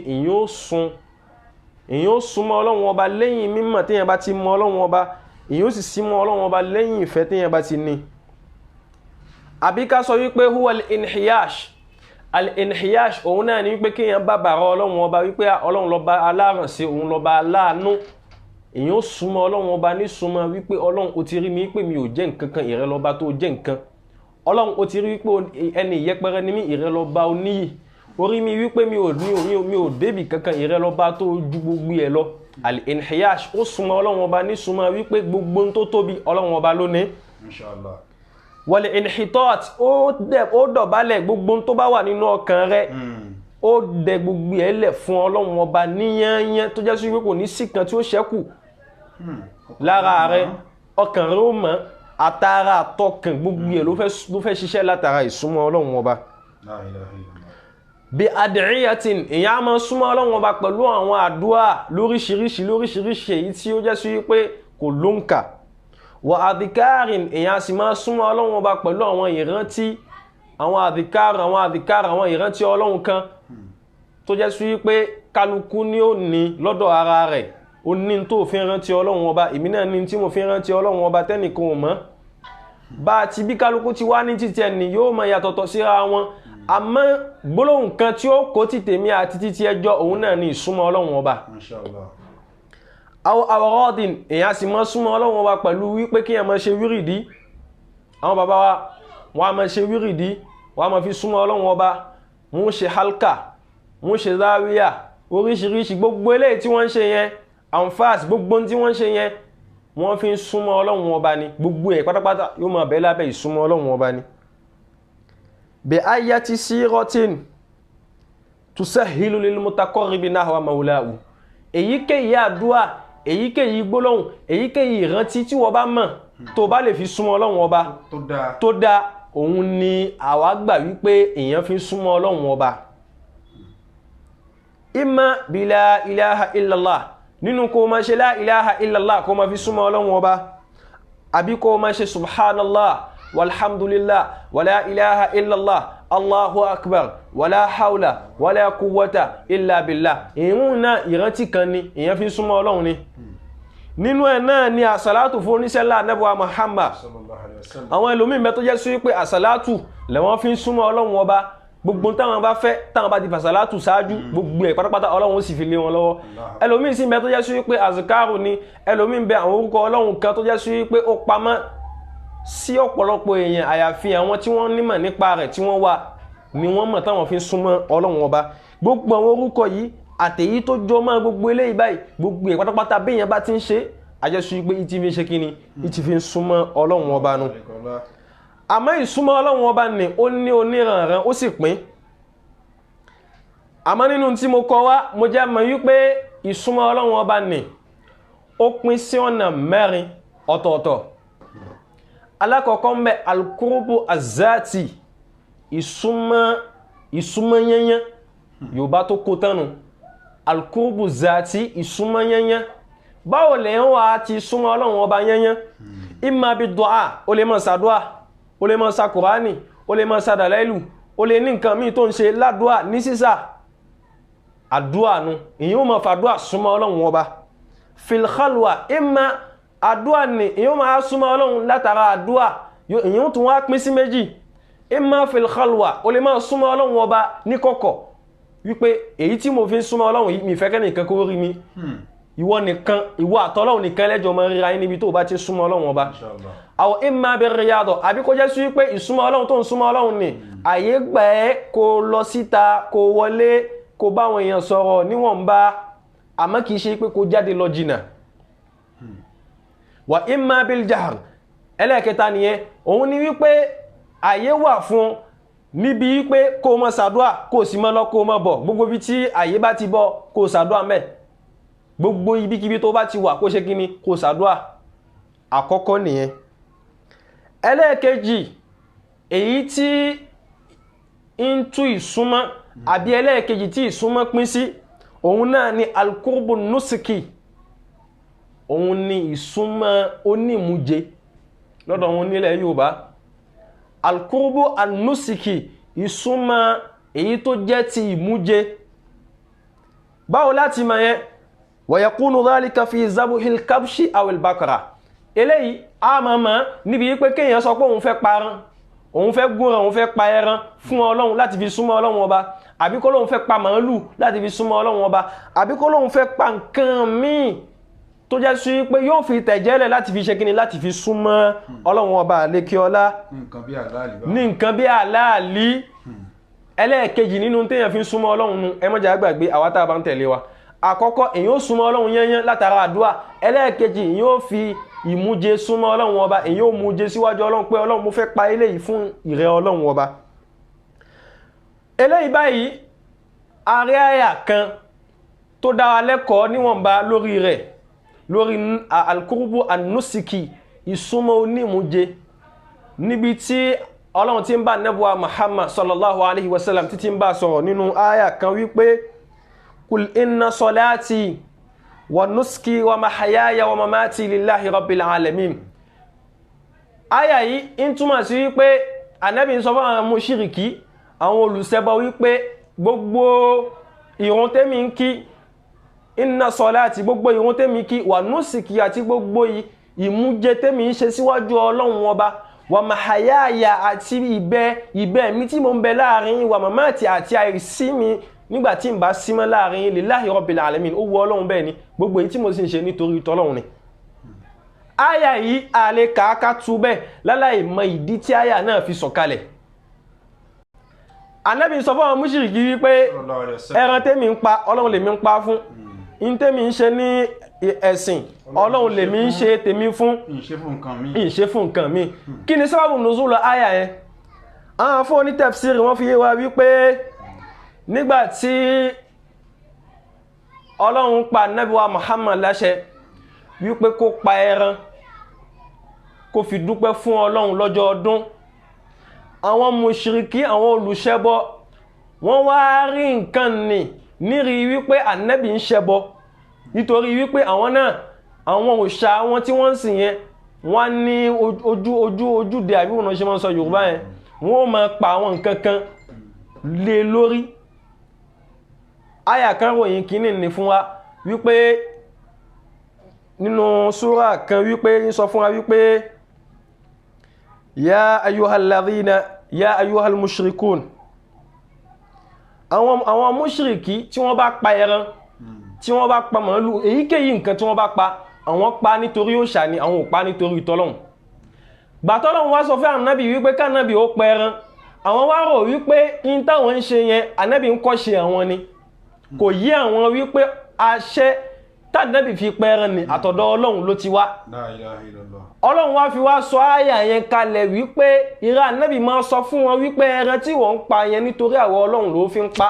èyàn ó súnmọ́ ọlọ́run ọba lẹ́yìn mímọ̀ téèyàn bá ti mọ ọlọ́run ọba, èyàn ó sì símọ́ ọlọ́run ọba lẹ́yìn ìfẹ́ téèyàn bá ti ní. Àbí ká sọ wípé huwa al-inhiyash. Al-inhiyash òun náà ni wípé kéèyàn bá bàrà ọlọ́run ọba wípé ọlọ́run lọ́ba alárànṣe, òun lọ́ba aláàánú. Èyàn ó súnmọ́ ọlọ́run ọba ní súnmọ́ wípé ọlọ́run ó ti rí mi pé mi ò jẹ́ nǹkan kan, ìrẹ́ lọ́ba tó jẹ́ nǹkan. Ọlọ́run ó ti rí wípé ẹni ìyẹpẹrẹ ni mí, ìrẹ́ lọ́ba oníyì. Orí mi wípé mi ò débì kankan, ìrẹ́ lọ́ba tó ju gbogbo ẹ̀ lọ. Al-inhiyash ó súnmọ́ ọlọ́run ọba ní súnmọ́ wípé gbogbo tó tóbi ọlọ́run ọba ló ní. Inshallah. Wal inhitat ó dọ̀bálẹ̀ gbogbo tó bá wà nínú ọkàn rẹ̀, ó dẹ gbogbo ẹ̀ lẹ̀ fún ọlọ́run ọba níyányán tó jẹ́ sí wípé kò ní sí kan tí ó ṣẹ́kù lára rẹ̀, ọkàn rẹ̀ ó mọ́, àtàrà àtọkàn gbogbo ẹ̀ ló fẹ́ ṣiṣẹ́ látara ìsúnmọ́ ọlọ́run ọba. Bí ad'iyatin, èyàn á máa súnmọ́ ọlọ́run ọba pẹ̀lú àwọn àdúà lóríṣiríṣi èyí tí ó jẹ́ sí wípé kò lóǹkà. Wa adhikarin, èyàn á sì máa súnmọ́ ọlọ́run ọba pẹ̀lú àwọn ìrántí, àwọn àdhikar, àwọn ìrántí ọlọ́run kan tó jẹ́ sí wípé kálukú ní ó ní lọ́dọ̀ ara rẹ̀. Ó ní tó fi rántí ọlọ́run ọba, èmi náà ní tí mo fi rántí ọlọ́run ọba tẹ́nìkan ò mọ̀. Bá ti bí kálukú ti wá ní títí ẹni yóò máa yàtọ̀tọ̀ síra wọn. Àmọ́ gbólóhùn kan tí ó kó ti tèmi àti títí ẹjọ́ òun náà ní ìsúnmọ́ ọlọ́run ọba. Inshallah. Awradin, èyàn sì máa súnmọ́ ọlọ́run ọba pẹ̀lú wípé kí èyàn máa ṣe wírìdí. Àwọn bàbá wa wọ́n á máa ṣe wírìdí, wọ́n á máa fi súnmọ́ ọlọ́run ọba, wọ́n ṣe halka, wọ́n ṣe záwíyà, oríṣiríṣi gbogbo eléyìí tí wọ́n ń ṣe yẹn, anfas gbogbo tí wọ́n ń ṣe yẹn, wọ́n fi ń súnmọ́ ọlọ́run ọba ni. Gbogbo ẹ̀ pátápátá yóò máa bẹ lábẹ́ ìsúnmọ́ ọlọ́run ọba ni. Bi ayati siratin tusahhilu lil mutaqarribi nahwa mawlahu. Èyíkéyìí àdúà, èyíkéyìí gbólóhùn, èyíkéyìí ìrántí tí wọ́n bá mọ̀ tó bá lè fi súnmọ́ ọlọ́run ọba tó dá, òun ni àwa gbà wípé èyàn fi súnmọ́ ọlọ́run ọba. Imma bila ilaha illallah, nínú kó máa ṣe la ilaha illallah kó máa fi súnmọ́ ọlọ́run ọba, àbí kó máa ṣe subhanallah walhamdulillah wala ilaha illallah allahu akbar wala hawla wala quwwata illa billah. ìrun náà ìrántí kan ni, èyàn fi súnmọ́ ọlọ́run ni. Nínú ẹ̀ náà ni àsàlátù fún oníṣẹ́lá nẹ́bùwà Muhammad. Àwọn ẹlòmíì mẹ́ tó jẹ́ sí pé àsàlátù lẹ́wọ́n fi súnmọ́ ọlọ́run ọba. Gbogbo táwọn bá fẹ́, táwọn bá ti fàsàlátù ṣáájú, gbogbo ẹ̀ pátápátá ọlọ́run ó sì fi lé wọn lọ́wọ́. Ẹlòmíì sì mẹ́ tó jẹ́ sí pé àzìkárù ni, ẹlòmíì bẹ àwọn orúkọ ọlọ́run kan tó jẹ́ sí pé ó pamọ́ sí ọ̀pọ̀lọpọ̀ èèyàn àyàfi àwọn tí wọ́n nímọ̀ nípa rẹ̀ tí wọ́n wà ni wọ́n mọ̀ táwọn fi súnmọ́ Ọlọ́run ọba gbogbo àwọn orúkọ yìí àtèyí tó jọ mọ́ gbogbo eléyìí báyìí gbogbo ẹ̀ pátápátá bí èèyàn bá ti ń ṣe àjẹsù pé ìtì fi ń ṣe kíni ìtì fi ń súnmọ́ Ọlọ́run ọba nu àmọ́ ìsúnmọ́ Ọlọ́run ọba ni ó ní oníranran ó sì pín àmọ́ nínú tí mo kọ wá mo jẹ́ mọ̀ wípé ìsúnmọ́ Ọlọ́run ọba ni ó pín sí ọ̀nà mẹ́rin ọ̀tọ̀ọ̀tọ̀ alákọ̀ọ́kọ́ ń bẹ alkurubu azati ìsúnmọ́ yẹnyẹn Yorùbá tó kó tánu alkurubu zati ìsúnmọ́ yẹnyẹn báwo lè ń wá ti súnmọ́ Ọlọ́run ọba yẹnyẹn imma bi du'a ó lè máa ṣàdúà ó lè máa ṣa Kùránì ó lè máa ṣa dàláìlù ó lè ní nǹkan míì tó ń ṣe ládùá ní sísà àdúà nu ìyẹn ó máa fàdúà súnmọ́ Ọlọ́run ọba fil khalwa imma àdúà ni ìyẹn ó máa súnmọ́ Ọlọ́run látara àdúà ìyẹn ó tún wá pín sí méjì imma fil khalwa ó lè máa súnmọ́ Ọlọ́run ọba ní kọ̀kọ̀ wípé èyí tí mo fi ń súnmọ́ Ọlọ́run yìí mi fẹ́ kẹ́nìkan kó rí mi ìwọ nìkan ìwọ àtọ́lọ́run nìkan lẹ́jọ́ mọ́ ríra yín níbi tó bá ti súnmọ́ Ọlọ́run ọba àwọn imma bir riyada àbí kó jẹ́ sí wípé ìsúnmọ́ Ọlọ́run tó ń súnmọ́ Ọlọ́run ni àyè gbà ẹ́ kó lọ síta kó wọlé kó bá àwọn èèyàn sọ̀rọ̀ níwọ̀nba àmọ́ kìí ṣe pé kó jáde lọ jìnà wà imma bil jahr ẹlẹ́ẹ̀kẹta nìyẹn òun ni wípé àyè wà fún níbi wípé kó mọ́ ṣàdúà kó sì mọ́ lọ kó mọ́ bọ̀ gbogbo bí tí àyè bá ti bọ́ kó ṣàdúà mẹ́ gbogbo ibikíbi tó bá ti wà kó ṣe kíni kó ṣàdúà àkọ́kọ́ nìyẹn ẹlẹ́ẹ̀kejì èyí tí ń tú ìsúnmọ́ àbí ẹlẹ́ẹ̀kejì tí ìsúnmọ́ pín sí òun náà ni alkurbu nusiki òun ni ìsúnmọ́ onímúje lọ́dọ̀ wọn nílẹ̀ Yorùbá alkurbu annusiki ìsúnmọ́ èyí tó jẹ́ ti ìmúje báwo láti mọ̀ yẹn wa yakunu dhalika fi zabuhil kabshi awil bakara eléyìí a mọ̀ níbi wípé kéèyàn sọ pé òun fẹ́ paran òun fẹ́ gúnran òun fẹ́ pa ẹran fún Ọlọ́run láti fi súnmọ́ Ọlọ́run ọba àbí kó lóun fẹ́ pa màálù láti fi súnmọ́ Ọlọ́run ọba àbí kó lóun fẹ́ pa nǹkan míì tó jẹ́ sí pé yóò fi tẹ̀jẹ́lẹ̀ láti fi ṣe kíni láti fi súnmọ́ Ọlọ́run ọba àlékiọlá ní nǹkan bí àláàlí ẹlẹ́ẹ̀kejì nínú téèyàn fi súnmọ́ Ọlọ́run nu ẹ má jẹ́ gbàgbé àwa tá a bá ń tẹ̀lé wa àkọ́kọ́ èyàn ó súnmọ́ Ọlọ́run yẹnyẹn látara àdúà ẹlẹ́ẹ̀kejì èyàn ó fi ìmúje súnmọ́ Ọlọ́run ọba èyàn ó múje síwájú Ọlọ́run pé Ọlọ́run mo fẹ́ pa eléyìí fún ìrẹ́ Ọlọ́run ọba eléyìí báyìí ààrẹ àyà kan tó dá wa lẹ́kọ̀ọ́ níwọ̀nba lórí rẹ̀ lórí alkurubu annusiki ìsúnmọ́ onímúje níbi tí Ọlọ́run tí ń bá nẹ́bùwa Muhammad sallallahu alaihi wasallam títí ń bá sọ̀rọ̀ nínú àyà kan wípé kul inna salati wa nuski wa mahayaya wa mamati lillahi rabbil alamin àyà yìí ń túmọ̀ sí wípé Ànábì ń sọ fún àwọn mùṣírìkí àwọn olùṣẹbọ wípé gbogbo ìrun tèmi ń kí inna salati gbogbo ìrun tèmi kí wa nuski àti gbogbo ìmújẹ tèmi ń ṣe síwájú Ọlọ́run ọba wa mahayaya àti ìbẹ́ mi tí mo ń bẹ láàrin wa mamati àti àìsí mi nígbàtí ń bá símọ́ láàrin lillahi rabbil alamin ó wọ Ọlọ́run bẹ́ẹ̀ ni gbogbo èyí tí mo sì ń ṣe nítorí tọ́lọ́run ni àyà yìí àlè kàákà tú bẹ́ẹ̀ láláì mọ ìdí tí àyà náà fi sọ̀kalẹ̀ Ànábì sọ fún àwọn mùṣírìkí wípé ẹran tèmi ń pa Ọlọ́run lèmi ń pa fún in tèmi ń ṣe ní ẹ̀sìn Ọlọ́run lèmi ń ṣe tèmi fún ìṣe fún nǹkan mi kí ni sábàbù nùzúlù àyà yẹn àwọn afọ́ ní tafsiri wọ́n fi yé wa wípé nígbàtí Ọlọ́run pa Ànábì wa Muhammad láṣẹ wípé kó pa ẹran kó fi dúpẹ́ fún Ọlọ́run lọ́jọ́ ọdún àwọn mùṣírìkí àwọn olùṣẹbọ wọ́n wá rí nǹkan nírí wípé Ànábì ń ṣẹbọ nítorí wípé àwọn náà àwọn òòṣà wọn tí wọ́n ń sìn yẹn wọ́n ní ojúde àbí wọn ṣe máa ń sọ Yorùbá yẹn wọ́n máa pa àwọn nǹkan kan lé lórí àyà kan ròyìn kìíní ní fún wa wípé nínú súrà kan wípé ń sọ fún wa wípé ya ayyuhal mushrikun àwọn mushriki tí wọ́n bá pa ẹran tí wọ́n bá pa màálù èyíkéyìí nǹkan tí wọ́n bá pa àwọn pa nítorí òòṣà ni àwọn ò pa nítorí tọ́lọ́hun gbàtọ́lọ́run wá sọ fún ànábì wípé kánábì ó pẹran àwọn wá rò wípé in táwọn ń ṣe yẹn ànábì ń kọ́ ṣe àwọn ni kò yí àwọn wípé àṣẹ tànábì fi pẹran ni àtọ̀dọ̀ Ọlọ́run ló ti wá Ọlọ́run wá fi wá sọ àyà yẹn kalẹ̀ wípé ìrà ànábì máa sọ fún wọn wípé ẹran tí wọ́n ń pa yẹn nítorí àwọ Ọlọ́run ló fi ń pa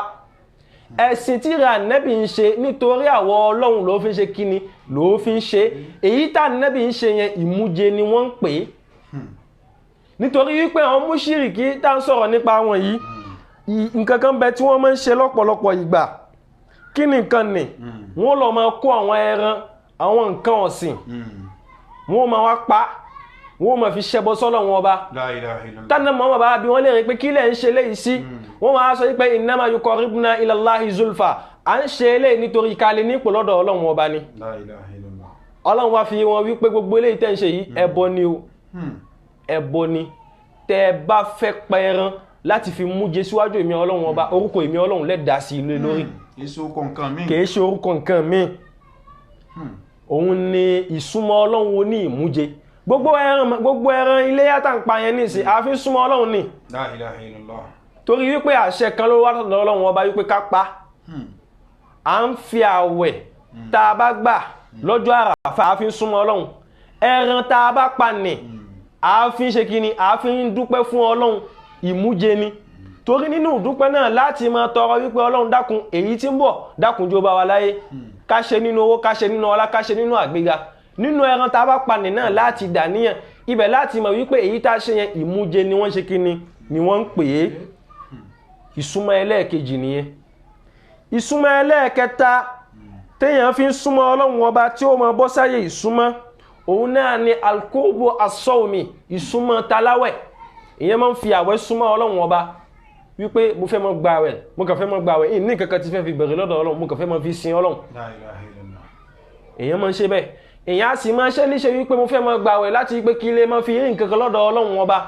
ẹ̀sìn tí ìrà ànábì ń ṣe nítorí àwọ Ọlọ́run ló fi ń ṣe kíni ló fi ń ṣe èyí tànábì ń ṣe yẹn ìmújẹ ni wọ́n ń pè é nítorí wípé àwọn múṣírìkí tá ń sọ̀rọ̀ nípa wọn yìí nǹkan kan bẹ tí wọ́n máa ń ṣe lọ́pọ̀lọpọ̀ ìgbà kí ni nǹkan nì wọ́n lọ máa kó àwọn ẹran àwọn nǹkan ọ̀sìn wọ́n máa wá pa wọ́n máa fi ṣẹbọ sọ́lọ̀ wọn ọba tánà mọ́ bàbá bí wọ́n lè rí pé kí lẹ̀ ń ṣe léyìí sí wọ́n máa sọ pé innama yuqarribuna ila Allahi zulfa à ń ṣe eléyìí nítorí kalẹ̀ nípò lọ́dọ̀ Ọlọ́run ọba ni Ọlọ́run wá fi wọn wípé gbogbo eléyìí tẹ́ ń ṣe yìí ẹbọ ni o ẹbọ ni tẹ́ bá fẹ́ pẹran láti fi mú jẹ síwájú èmi Ọlọ́run ọba orúkọ èmi Ọlọ́run lẹ́dàá sí ilé lórí kìí ṣe orúkọ nǹkan mi òun ni ìsúnmọ́ Ọlọ́run oní ìmújẹ gbogbo ẹran ilé yàtà ń pa yẹn nísìn àfi súnmọ́ Ọlọ́run ni torí wípé àṣẹ kan ló wá tọ̀dọ̀ Ọlọ́run ọba wípé ká pa à ń fi àwẹ̀ tá a bá gbà lọ́jọ́ àràfà àfi súnmọ́ Ọlọ́run ẹran tá a bá pa nì àfi ṣe kíni àfi ń dúpẹ́ fún Ọlọ́run ìmújẹ ni torí nínú ìdúpẹ́ náà láti máa tọrọ wípé Ọlọ́run dákun èyí tí ń bọ̀ dákun jọ̀ọ́ bá wa láyé ká ṣe nínú owó ká ṣe nínú ọlá ká ṣe nínú àgbéga nínú ẹran tá a bá pa nì náà láti dàníyàn ibẹ̀ láti mọ̀ wípé èyí tá a ṣe yẹn ìmújẹ ni wọ́n ṣe kíni ni wọ́n ń pè é ìsúnmọ́ ẹlẹ́ẹ̀kejì nìyẹn ìsúnmọ́ ẹlẹ́ẹ̀kẹta téèyàn fi ń súnmọ́ Ọlọ́run ọba tí ó máa bọ́ sáyé ìsúnmọ́ òun náà ni alqurbu as-sawmi ìsúnmọ́ taláwẹ̀ ìyẹn máa ń fi àwẹ̀ súnmọ́ Ọlọ́run ọba wípé mo fẹ́ mọ́ gbààwẹ̀ mo kàn fẹ́ mọ́ gbààwẹ̀ ìní kankan ti fẹ́ fi bẹ̀rẹ̀ lọ́dọ̀ Ọlọ́run mo kàn fẹ́ mọ́ fi sin Ọlọ́run èyàn máa ń ṣe bẹ́ẹ̀ èyàn á sì máa ṣe níṣe wípé mo fẹ́ mọ́ gbààwẹ̀ láti wípé kí lè máa fi rí nǹkankan lọ́dọ̀ Ọlọ́run ọba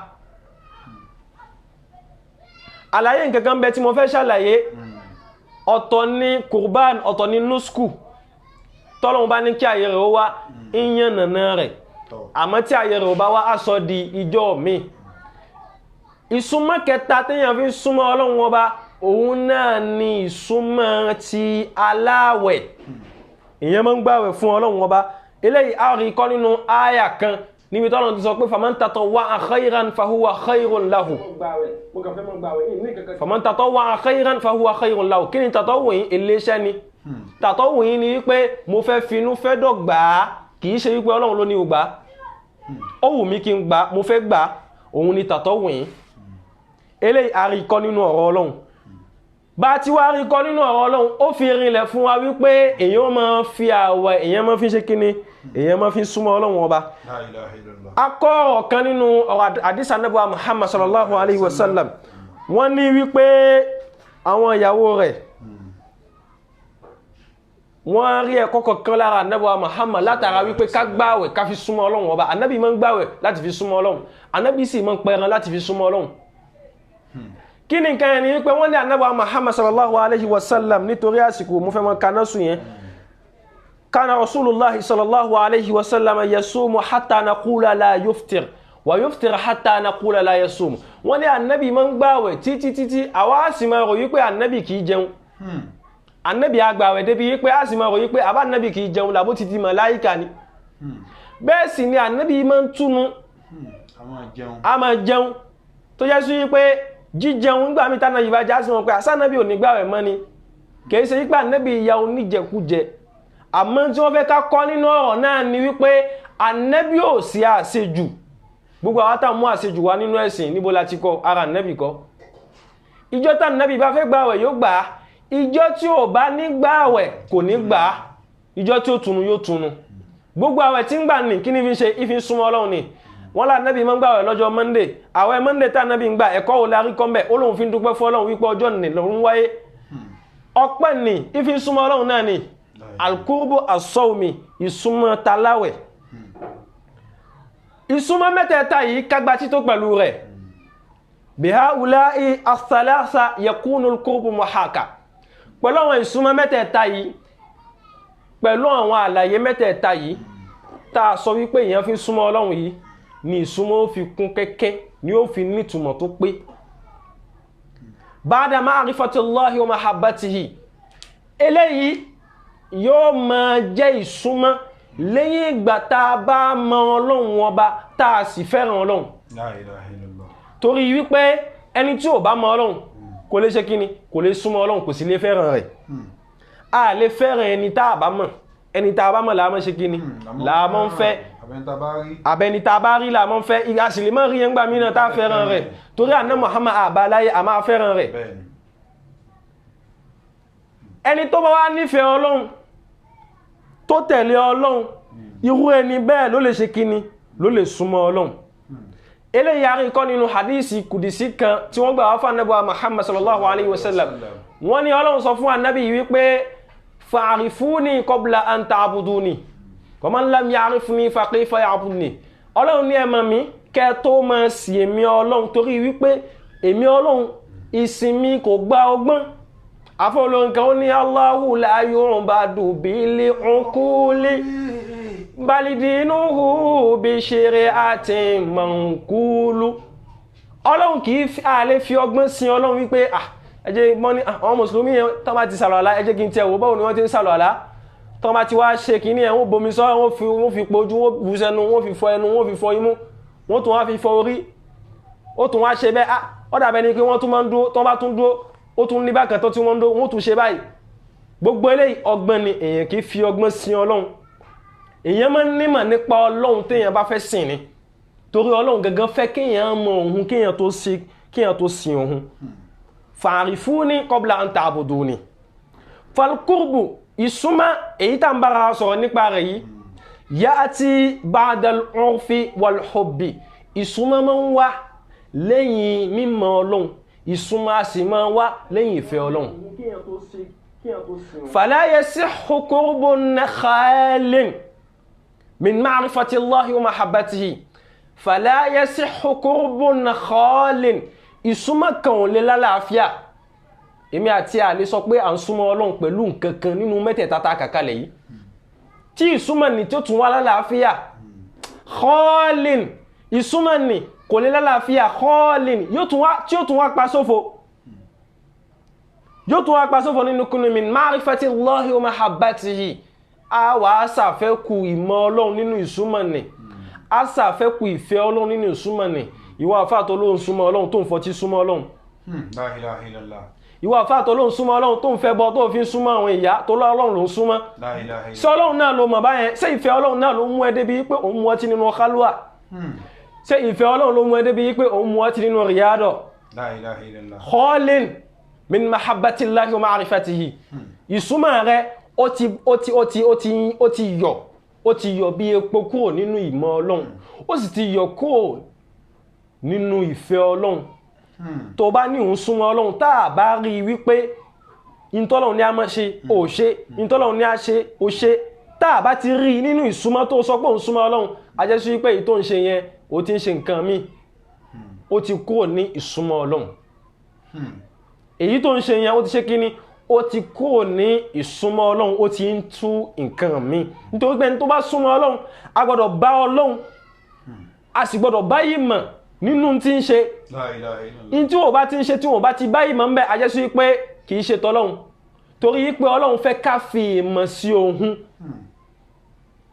àlàyé nǹkankan bẹ tí mo fẹ́ ṣàlàyé ọ̀tọ̀ ni kurban ọ̀tọ̀ ni nusku tọ́lọ́run bá ní kí àyè rẹ̀ ó wá ìyẹn nànà rẹ̀ àmọ́ tí àyè rẹ̀ ó bá wá aṣọ di ìjọ mi ìsúnmọ́ kẹta téèyàn fi súnmọ́ Ọlọ́run ọba òun náà ni ìsúnmọ́ ti aláwẹ̀ ìyẹn máa ń gbààwẹ̀ fún Ọlọ́run ọba eléyìí a rí kọ́ nínú àyà kan níbi tọ́lọ́run ti sọ pé faman tatawwa'a khayran fahuwa khayrun lahu faman tatawwa'a khayran fahuwa khayrun lahu kí ni tàtọ́wò yìí iléeṣẹ́ ni tàtọ́wò yìí ni wípé mo fẹ́ finú fẹ́ dọ̀gbà kì í ṣe wípé Ọlọ́run ló ní o gbà ó wù mí kí n gbà mo fẹ́ gbà òun ni tàtọ́wò yìí eléyìí a rí kọ́ nínú ọ̀rọ̀ Ọlọ́run bá ti wá rí kọ́ nínú ọ̀rọ̀ Ọlọ́run ó fi rinlẹ̀ fún wa wípé èyàn máa fi àwẹ̀ èyàn máa fi ṣe kíni èyàn máa fi súnmọ́ Ọlọ́run ọba akọ́rọ̀ kan nínú ọ̀rọ̀ àdísà Ànábì Muhammad sallallahu alaihi wasallam wọ́n ní wípé àwọn ìyàwó rẹ̀ wọ́n rí ẹ̀kọ́ kọ̀kan lára Ànábì Muhammad látara wípé ká gbààwẹ̀ ká fi súnmọ́ Ọlọ́run ọba Ànábì máa ń gbààwẹ̀ láti fi súnmọ́ Ọlọ́run Ànábì sì máa ń pẹran láti fi súnmọ́ Ọlọ́run kí ni nǹkan ẹni wípé wọ́n ní Ànábì Muhammad sallallahu alaihi wasallam nítorí àsìkò mú fẹ́ mọ́ kanásù yẹn kana rasulullahi sallallahu alaihi wasallam yasumu hatta naqula la yuftir wa yuftir hatta naqula la yasum wọ́n ní Ànábì máa ń gbààwẹ̀ títí àwa sì máa rò wípé Ànábì kìí jẹun Ànábì á gbààwẹ̀ débi wípé a sì máa rò wípé àbá Ànábì kìí jẹun làbó ti di màláíkà ni bẹ́ẹ̀ sì ni Ànábì máa ń túnu a máa jẹun tó jẹ́ sí wípé jíjẹun nígbà mi tánà yìí bá já sí wọn pé àsánàbí ò ní gbààwẹ̀ mọ́ ni kìí ṣe wípé Ànábì ìyà oníjẹkújẹ àmọ́ tí wọ́n fẹ́ ká kọ́ nínú ọ̀rọ̀ náà ni wípé Ànábì ò sí àṣejù gbogbo àwọn tá mú àṣejù wá nínú ẹ̀sìn níbo la ti kọ́ ara Ànábì kọ́ ìjọ tá Ànábì bá fẹ́ gbààwẹ̀ yóò gbà á ìjọ tí ò bá ní gbààwẹ̀ kò ní gbà á ìjọ tí ó tunu yóò tunu gbogbo àwẹ̀ tí ń gbà ní kí ni fi ṣe ìfi súnmọ́ Ọlọ́run ni wọ́n lá Ànábì máa ń gbààwẹ̀ lọ́jọ́ Monday àwẹ̀ Monday tá Ànábì ń gbà ẹ̀kọ́ ò la rí kọ́mbẹ̀ ó lóun fi ń dúpẹ́ fún Ọlọ́run wípé ọjọ́ nì lòun wáyé ọpẹ́ ni ìfi súnmọ́ Ọlọ́run náà ni alqurbu as-sawmi ìsúnmọ́ taláwẹ̀ ìsúnmọ́ mẹ́tẹ̀ẹ̀ta yìí kágbá tító pẹ̀lú rẹ̀ bihaula'i as-salasa yakunu al-qurbu muhaka pẹ̀lú àwọn ìsúnmọ́ mẹ́tẹ̀ẹ̀ta yìí pẹ̀lú àwọn àlàyé mẹ́tẹ̀ẹ̀ta yìí tá a sọ wípé èèyàn fi súnmọ́ Ọlọ́run yìí ni ìsúnmọ́ ó fi kún kẹ́kẹ́ ni ó fi nítumọ̀ tó pé ba'da ma'rifatillahi wa mahabbatihi eléyìí yóò máa jẹ́ ìsúnmọ́ lẹ́yìn ìgbà tá a bá mọ Ọlọ́run ọba tá a sì fẹ́ràn Ọlọ́run La ilaha illallah. torí wípé ẹni tí ò bá mọ Ọlọ́run kò lè ṣe kíni kò lè súnmọ́ Ọlọ́run kò sì lè fẹ́ràn rẹ̀ a lè fẹ́ràn ẹni tá a bá mọ̀ ẹni tá a bá mọ̀ la máa ṣe kíni la máa ń fẹ́ abẹni tá a bá rí la máa ń fẹ́ ìgbà sì lè máa rí yẹn gbà mí náà tá a fẹ́ràn rẹ̀ torí àná Muhammad àbáláyé a máa fẹ́ràn rẹ̀ ẹni tó bá wá nífẹ̀ẹ́ Ọlọ́run tó tẹ̀lé Ọlọ́run irú ẹni bẹ́ẹ̀ ló lè ṣe kíni ló lè súnmọ́ Ọlọ́run eléyìí arí kọ́ nínú hadisi kùdìsí kan tí wọ́n gbà wá fún anábọ̀ Muhammad sallallahu alayhi wa sallam wọ́n ní Ọlọ́run sọ fún anábì yìí wípé fa'arifuni qabla an ta'buduni wa man lam ya'rifni fa kayfa ya'buduni Ọlọ́run ní ẹ mọ̀ mí kẹ́ tó máa sìn èmi Ọlọ́run torí wípé èmi Ọlọ́run ìsinmi kò gba ọgbọ́n afọ́lọ́run kan ó ní Allahu la yu'badu bil uquli balidinuhu bi shari'atin manqulu Ọlọ́run kì í àlè fi ọgbọ́n sin Ọlọ́run wípé ẹjẹ́ mọ́ní àwọn mùsùlùmí yẹn tán bá ti sàlọ̀lá ẹjẹ́ kí n tẹ́ wò báwo ni wọ́n ti ń sàlọ̀lá tán bá ti wá ṣe kìíní ẹ̀ wọ́n bomi sọ́ wọ́n fi pojú wọ́n bù sẹ́nu wọ́n fi fọ ẹnu wọ́n fi fọ imú wọ́n tún wá fi fọ orí ó tún wá ṣe bẹ́ẹ̀ ó dàbẹ́ ni pé wọ́n tún máa ń dúró tán bá tún dúró ó tún ní bákan tó tí wọ́n ń dúró wọ́n tún ṣe báyìí gbogbo eléyìí ọgbọ́n ni èèyàn kì í fi ọgbọ́n sin Ọlọ́run èèyàn máa ń nímọ̀ nípa Ọlọ́run téèyàn bá fẹ́ sìn ni torí Ọlọ́run gangan fẹ́ kéèyàn mọ òun kéèyàn tó sìn òun fa'arifuni qabla an ta'buduni falqurbu ìsúnmọ́ èyí tá ń bára sọ̀rọ̀ nípa rẹ̀ yìí ya'ti ba'da al-urfi wal-hubbi ìsúnmọ́ máa ń wá lẹ́yìn mímọ̀ Ọlọ́run ìsúnmọ́ a sì máa ń wá lẹ́yìn ìfẹ́ Ọlọ́run fala yasihhu qurbun khalin min ma'rifati Allahi wa mahabbatihi fala yasihhu qurbun khalin ìsúnmọ́ kan ò lè lálàáfíà èmi àti àlè sọ pé à ń súnmọ́ Ọlọ́run pẹ̀lú nǹkan kan nínú mẹ́tẹ̀ẹ̀ta tá a kà kalẹ̀ yìí tí ìsúnmọ́ ni tí ó tún wá lálàáfíà khalin ìsúnmọ́ ni kò lè lálàáfíà khalin tí ó tún wá pa sófo nínú kúnnú min ma'rifati Allahi wa mahabbatihi a wà á ṣàfẹ́kù ìmọ̀ Ọlọ́run nínú ìsúnmọ́ ni a ṣàfẹ́kù ìfẹ́ Ọlọ́run nínú ìsúnmọ́ ni ìwọ àfáàtọ̀ ló ń súnmọ́ Ọlọ́run tó ń fọtí súnmọ́ Ọlọ́run La ilaha illallah. ìwọ àfáàtọ̀ ló ń súnmọ́ Ọlọ́run tó ń fẹ́ bọ tó fi ń súnmọ́ àwọn ìyá tó lọ́lọ́run ló ń súnmọ́ La ilaha illallah. ṣé Ọlọ́run náà ló mọ̀ báyẹn ṣé ìfẹ́ Ọlọ́run náà ló mú ẹ débi pé òun mú ọtí nínú kálúà ṣé ìfẹ́ Ọlọ́run ló mú ẹ débi pé òun mú ọtí nínú riyadọ̀ La ilaha illallah. khalin min mahabbatillahi wa ma'rifatihi ìsúnmọ́ rẹ ó ti yọ bí epo kúrò nínú ìmọ̀ Ọlọ́run ó sì ti yọ kúrò nínú ìfẹ́ Ọlọ́run tó bá ní òun súnmọ́ Ọlọ́run tá a bá rí wípé ìntọ́lọ́run ní a máa ṣe ó ṣe ìntọ́lọ́run ní a ṣe ó ṣe tá a bá ti rí nínú ìsúnmọ́ tó sọ pé òun súnmọ́ Ọlọ́run a jẹ́ sí wípé èyí tó ń ṣe yẹn ó ti ń ṣe nǹkan míì ó ti kúrò ní ìsúnmọ́ Ọlọ́run èyí tó ń ṣe yẹn ó ti ṣe kíní ó ti kúrò ní ìsúnmọ́ Ọlọ́run ó ti ń tú nǹkan míì nítorí pé ẹni tó bá súnmọ́ Ọlọ́run a gbọ́dọ̀ bá Ọlọ́run a sì gbọ́dọ̀ bá ìmọ̀ nínú tí ń ṣe in tí wọ́n bá ti ń ṣe tí wọ́n bá ti bá ìmọ̀ ń bẹ a jẹ́ sí pé kì í ṣe tọ́lọ́run torí pé Ọlọ́run fẹ́ ká fi ìmọ̀ sí ohun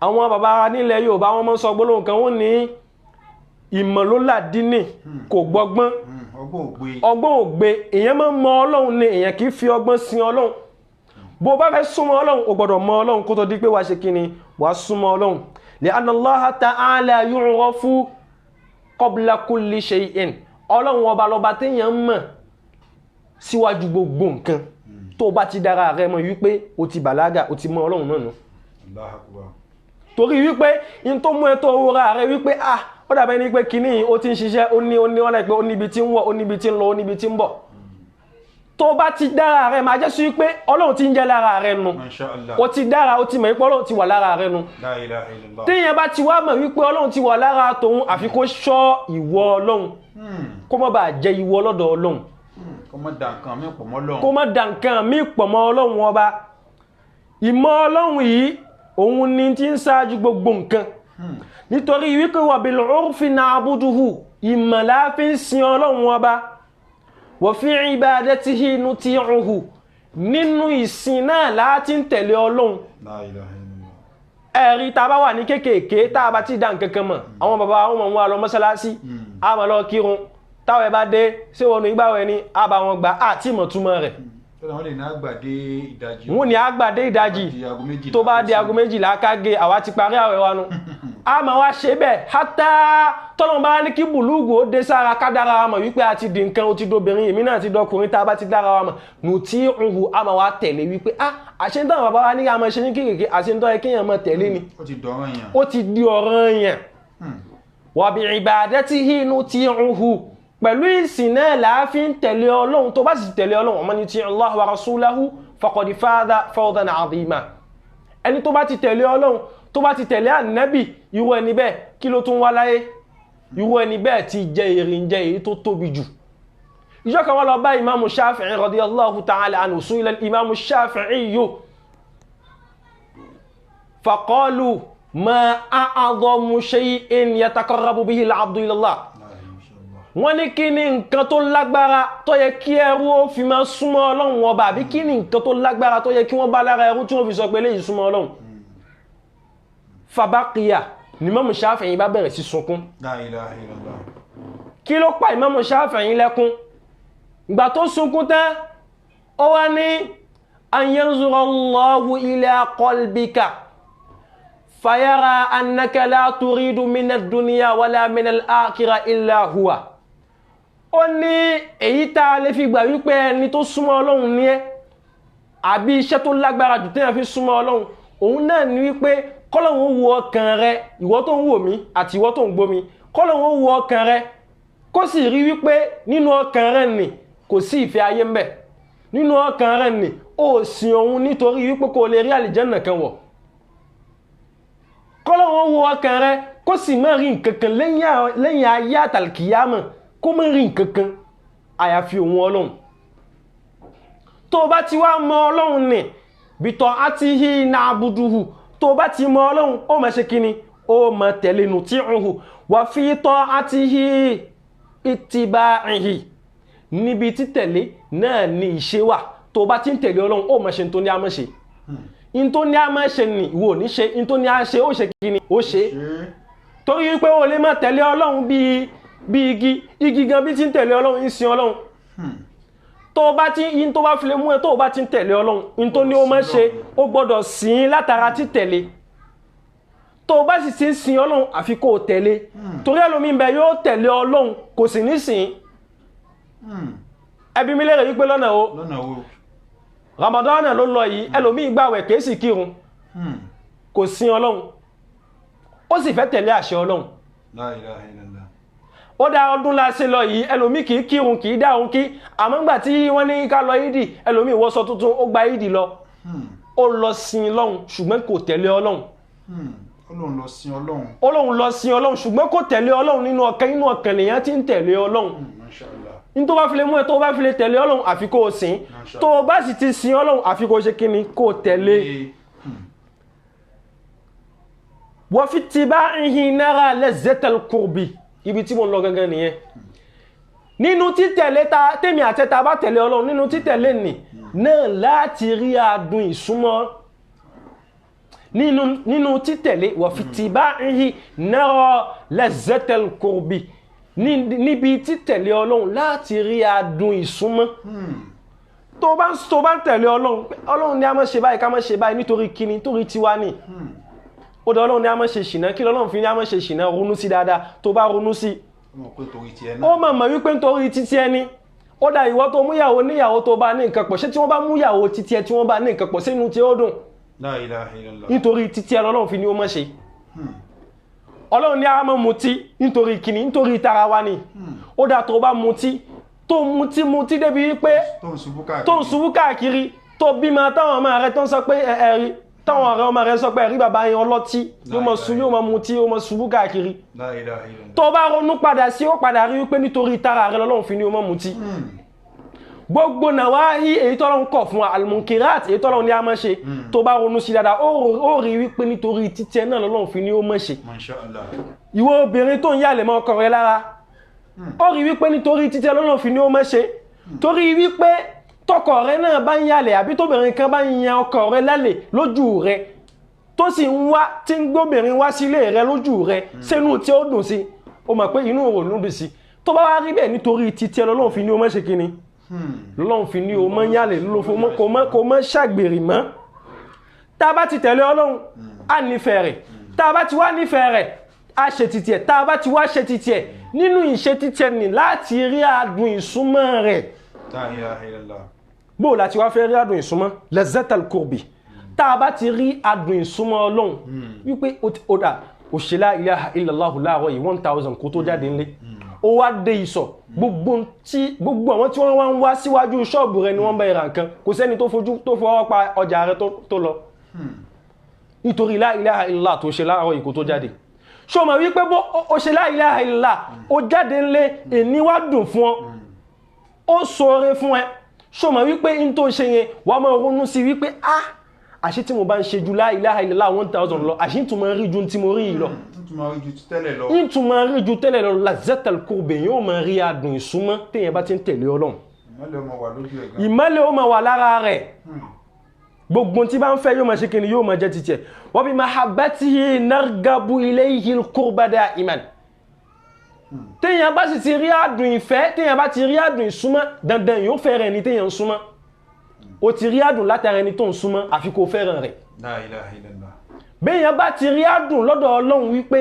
àwọn bàbá nílẹ̀ Yorùbá wọ́n máa ń sọ gbólóhùn kan wọ́n ní ìmọ̀ ló làdínì kò gbọ́gbọ́n ọgbọ́n ògbé èèyàn máa ń mọ Ọlọ́run ni èèyàn kì í fi ọgbọ́n sin Ọlọ́run bó bá fẹ́ súnmọ́ Ọlọ́run o gbọ́dọ̀ mọ Ọlọ́run kó tó di pé wàá ṣe kíni wàá súnmọ́ Ọlọ́run li'anna Allaha ta'ala yu'rafu qabla kulli shay'in Ọlọ́run ọba lọba téèyàn mọ̀ síwájú gbogbo nǹkan tó bá ti dára rẹ mọ̀ wípé o ti bàlágà o ti mọ Ọlọ́run náà nù torí wípé in tó mú ẹ tó wúra rẹ wípé ó dàbẹ́ ní pé kìíní ó ti ń ṣiṣẹ́ ó ní ọ̀nà ìpé ó níbi tí ń wọ̀ ó níbi tí ń lọ ó níbi tí ń bọ̀ tó bá ti dára rẹ máa jẹ́ sí wípé Ọlọ́run ti ń jẹ́ lára rẹ nu ó ti dára ó ti mọ̀ wípé Ọlọ́run ti wà lára rẹ nu téèyàn bá ti wá mọ̀ wípé Ọlọ́run ti wà lára tòun àfi kó ṣọ́ ìwọ Ọlọ́run kó má bàa jẹ ìwọ lọ́dọ̀ Ọlọ́run kó má dà nǹkan mí pọ̀ mọ́ Ọlọ́run kó má dà nǹkan mí pọ̀ mọ́ Ọlọ́run ọba ìmọ̀ Ọlọ́run yìí òun ni tí ń ṣáájú gbogbo nǹkan nítorí wípé wa bil urfi na'buduhu ìmọ̀lá fi ń sin Ọlọ́run ọba wa fi ibadatihi nuti'uhu nínú ìsìn náà láti ń tẹ̀lé Ọlọ́run ẹ̀rí tá bá wà ní kékèké tá bá ti dá nǹkan kan mọ̀ àwọn bàbá wọn wá lọ mọ́sálásí a máa lọ kírun táwọn bá dé ṣé wọn ìgbàwẹ̀ ni a bá wọn gbà àti ìmọ̀túnmọ̀ rẹ̀ wọ́n lè ní àgbàdé ìdajì wọ́n ní àgbàdé ìdajì tó bá di aago méjìlá kágé àwa ti parí àwẹ̀ wa nu a máa wá ṣe bẹ́ẹ̀ hátà tọ́lọ́n bá ní kí bùlúùgù ó dé sára ká dára wa mọ̀ wípé a ti di nǹkan ó ti dobìnrin èmi náà ti dọkùnrin tá a bá ti dára wa mọ̀ nù tí òhù a máa wá tẹ̀lé wípé àṣetán bàbá wa ní ká máa ṣe ní kékèké àṣetán yẹ kéèyàn máa tẹ̀lé ni ó ti di ọ̀ranyàn wa bi ibadatihi nuti'uhu pẹ̀lú ìsìn náà láàfin tẹ̀lé Ọlọ́run tó bá sì tẹ̀lé Ọlọ́run man yuti' Allah wa rasulahu faqad faza fawzan 'azima ẹni tó bá ti tẹ̀lé Ọlọ́run tó bá ti tẹ̀lé ànábì irú ẹni bẹ́ẹ̀ kí ló tún wá láyé irú ẹni bẹ́ẹ̀ ti jẹ èrè jẹ èyí tó tóbi jù ìjọ kan wọ́n lọ bá imamu Shafi'i radiyallahu ta'ala anhu su'ila imamu Shafi'i faqalu ma a'zamu shay'in yataqarrabu bihi al-'abdu ila Allah wọ́n ní kí ni nǹkan tó lágbára tó yẹ kí ẹrú ó fi máa súnmọ́ Ọlọ́run ọba àbí kí ni nǹkan tó lágbára tó yẹ kí wọ́n bá lára ẹrú tí wọ́n fi sọ pé léyìí súnmọ́ Ọlọ́run fabaqiya ni Imamu Shafi'i bá bẹ̀rẹ̀ sí sunkún La ilaha illallah kí ló pa Imamu Shafi'i lẹ́kún ìgbà tó sunkún tán ó wá ní an yanzura Allahu ila qalbika fayara annaka la turidu min ad-dunya wala min al-akhirah illa huwa ó ní èyí tá a lè fi gbà wípé ẹni tó súnmọ́ Ọlọ́run ní ẹ́ àbí iṣẹ́ tó lágbára jù téèyàn fi súnmọ́ Ọlọ́run òun náà ni wípé kọ́lọ́run wo ọkàn rẹ ìwọ tó ń wò mí àti ìwọ tó ń gbọ́ mi kọ́lọ́run wo ọkàn rẹ kó sì rí wípé nínú ọkàn rẹ nì kò sí ìfẹ́ ayé ń bẹ nínú ọkàn rẹ nì ó sìn òun nítorí wípé kó lè rí àlìjẹ́nà kan wọ̀ kọ́lọ́run wo ọkàn rẹ kó sì má rí nǹkankan lẹ́yìn ayé àtàlìkìyàmọ̀ kó má rí nǹkankan àyàfi òun Ọlọ́run tó bá ti wá mọ Ọlọ́run ní bitọ̀ àti hí na'buduhu tó bá ti mọ Ọlọ́run ó máa ṣe kíni ó máa tẹ̀lé nuti'uhu wà fi ta'atihi ittiba'ihi níbi títẹ̀lé náà ni ìṣe wà tó bá ti ń tẹ̀lé Ọlọ́run ó máa ṣe tó ní a máa ṣe in tó ní a máa ṣe ní ìwò ní ṣe in tó ní a ṣe ó ṣe kíni ó ṣe torí wípé ó lè máa tẹ̀lé Ọlọ́run bí igi gan bí ti ń tẹ̀lé Ọlọ́run ń sin Ọlọ́run tó bá ti in tó bá fi lè mú ẹ tó bá ti ń tẹ̀lé Ọlọ́run in tó ní ó máa ṣe ó gbọ́dọ̀ sìn látara ti tẹ̀lé tó bá sì ti ń sin Ọlọ́run àfi kó tẹ̀lé torí ẹlòmíì ń bẹ yóò tẹ̀lé Ọlọ́run kò sì ní sìn ẹbí mi lérè wípé lọ́nà o Ramadan ló lọ yìí ẹlòmíì gbààwẹ̀ kìí sì kírun kò sin Ọlọ́run ó sì fẹ́ tẹ̀lé àṣẹ Ọlọ́run La ilaha illallah ó dá ọdún láṣẹ lọ yìí ẹlòmíì kìí kírun kìí dáhùn kí àmọ́ ńgbà tí wọ́n ní ká lọ ìdì ẹlòmíì wọṣọ tuntun ó gba ìdì lọ ó lọ sin Ọlọ́run ṣùgbọ́n kò tẹ̀lé Ọlọ́run Ọlọ́run lọ sin Ọlọ́run Ọlọ́run lọ sin Ọlọ́run ṣùgbọ́n kò tẹ̀lé Ọlọ́run nínú ọkàn lèyàn tí ń tẹ̀lé Ọlọ́run ní tó bá fi lè mú ẹ tó bá fi lè tẹ̀lé Ọlọ́run àfi kó o sìn tó bá sì ti sin Ọlọ́run àfi kó o ṣe kíni kó o tẹ̀lé wa fi ittiba'ihi nara lazzatal qurbi ibi tí mo ń lọ gangan nìyẹn nínú títẹ̀lé tèmi àtẹta bá tẹ̀lé Ọlọ́run nínú títẹ̀lé nì náà láti rí adùn ìsúnmọ́ nínú títẹ̀lé wa fi ittiba'ihi nara lazzatal qurbi níbi títẹ̀lé Ọlọ́run láti rí adùn ìsúnmọ́ tó bá ń tẹ̀lé Ọlọ́run ní a máa ṣe báyìí ká máa ṣe báyìí nítorí kíni nítorí tiwa ní ó dá Ọlọ́run ní a máa ṣe ṣìnà kí l'Ọlọ́run fi ní a máa ṣe ṣìnà ronú sí dáadáa tó bá ronú sí ó mọ̀ wípé nítorí títí ẹni ó dá ìwọ tó múyàwó níyàwó tó bá ní nǹkan pọ̀ ṣé tí wọ́n bá múyàwó títí ẹ tí wọ́n bá ní nǹkan pọ̀ sínú tí ó dùn La ilaha illallah nítorí títí ẹ l'Ọlọ́run fi ní ó máa ṣe Ọlọ́run ní a máa mutí nítorí kíni nítorí tara wa ni ó dá tó bá mutí tó mutí débi wípé tó ń ṣubú káàkiri tó bímọ táwọn ọmọ rẹ tó ń sọ pé ẹ̀rí táwọn ọ̀rẹ́ ọmọ rẹ sọ pé ẹ̀rí bàbá yẹn ọlọ́tí yóò máa mutí yóò máa ṣubú káàkiri tó bá ronú padà sí ó padà rí wípé nítorí tara rẹ l'Ọlọ́run fi ní ó máa mutí gbogbo nawahi èyí tọ́lọ́run kọ̀ fún wa almunkirat èyí tọ́lọ́run ní a máa ṣe tó bá ronú sí dáadáa ó rí wípé nítorí títẹ náà lọ́lọ́run fi ní ó máa ṣe ìwọ obìnrin tó ń yàlẹ̀ mọ́ ọkọ rẹ lára ó rí wípé nítorí títẹ lọ́lọ́run fi ní ó máa ṣe torí wípé tọkọ rẹ náà bá ń yàlẹ̀ àbí tóbìnrin kan bá ń yan ọkọ rẹ lálẹ́ lójú rẹ tó sì ń wá tí ń gbóbìnrin wá sílé rẹ lójú rẹ sínú tí ó dùn sí ó mọ̀ pé inú òun dùn sí tó bá wá rí bẹ́ẹ̀ nítorí títẹ lọ́lọ́run fi ní ó máa ṣe kíni lọ́lọ́run fi ní o mọ́ yálẹ̀ kò mọ́ ṣàgbèrè mọ́ tá a bá ti tẹ̀lé Ọlọ́run a nífẹ̀ẹ́ rẹ̀ tá a bá ti wá nífẹ̀ẹ́ rẹ̀ a ṣe títí ẹ̀ tá a bá ti wá ṣe títí ẹ̀ nínú ìṣe títí ẹ̀ ní láti rí adùn ìsúnmọ́ rẹ̀ bó láti wá fẹ́ rí adùn ìsúnmọ́ lazzatal qurbi tá a bá ti rí adùn ìsúnmọ́ Ọlọ́run wípé ó dà òṣèlá ilaha illallah láàárọ̀ yìí 1000 kó tó jáde ńlé ó wá dé ìsọ̀ gbogbo àwọn tí wọ́n wá ń wá síwájú ṣọ́ọ̀bù rẹ̀ ni wọ́n bá ìrà nǹkan kò sẹ́ni tó fọwọ́ pa ọjà rẹ̀ tó lọ nítorí la ilaha illallah tó ṣe láàárọ̀ ìkó tó jáde ṣó mọ̀ wípé bó ó ṣe la ilaha illallah ó jáde ńlé èní wá dùn fún ọ ó ṣoore fún ẹ ṣó mọ̀ wípé in tó ṣe yẹn wà máa ronú sí wípé àṣí tí mo bá ń ṣe ju la ilaha illallah 1000 lọ àṣí tún máa rí ju tí mo rí yìí lọ ìtumọ̀ rí ju tẹ́lẹ̀ lọ lazzatal qurbi yóò máa rí adùn ìsúnmọ́ téèyàn bá ti ń tẹ̀lé Ọlọ́run ìmọ́lẹ̀ ó máa wà lára rẹ̀ gbogbo tí bá ń fẹ́ yóò máa ṣe kíni yóò máa jẹ́ títí ẹ̀ wa bi mahabbatihi nargabu ilayhi al-qurba da'iman téèyàn bá sì ti rí adùn ìfẹ́ téèyàn bá ti rí adùn ìsúnmọ́ dandan yóò fẹ́ràn ẹni téèyàn ń súnmọ́ ó ti rí adùn látara ẹni tó ń súnmọ́ àfi kó fẹ́ràn rẹ̀ la ilaha illallah béèyàn bá ti rí adùn lọ́dọ̀ Ọlọ́run wípé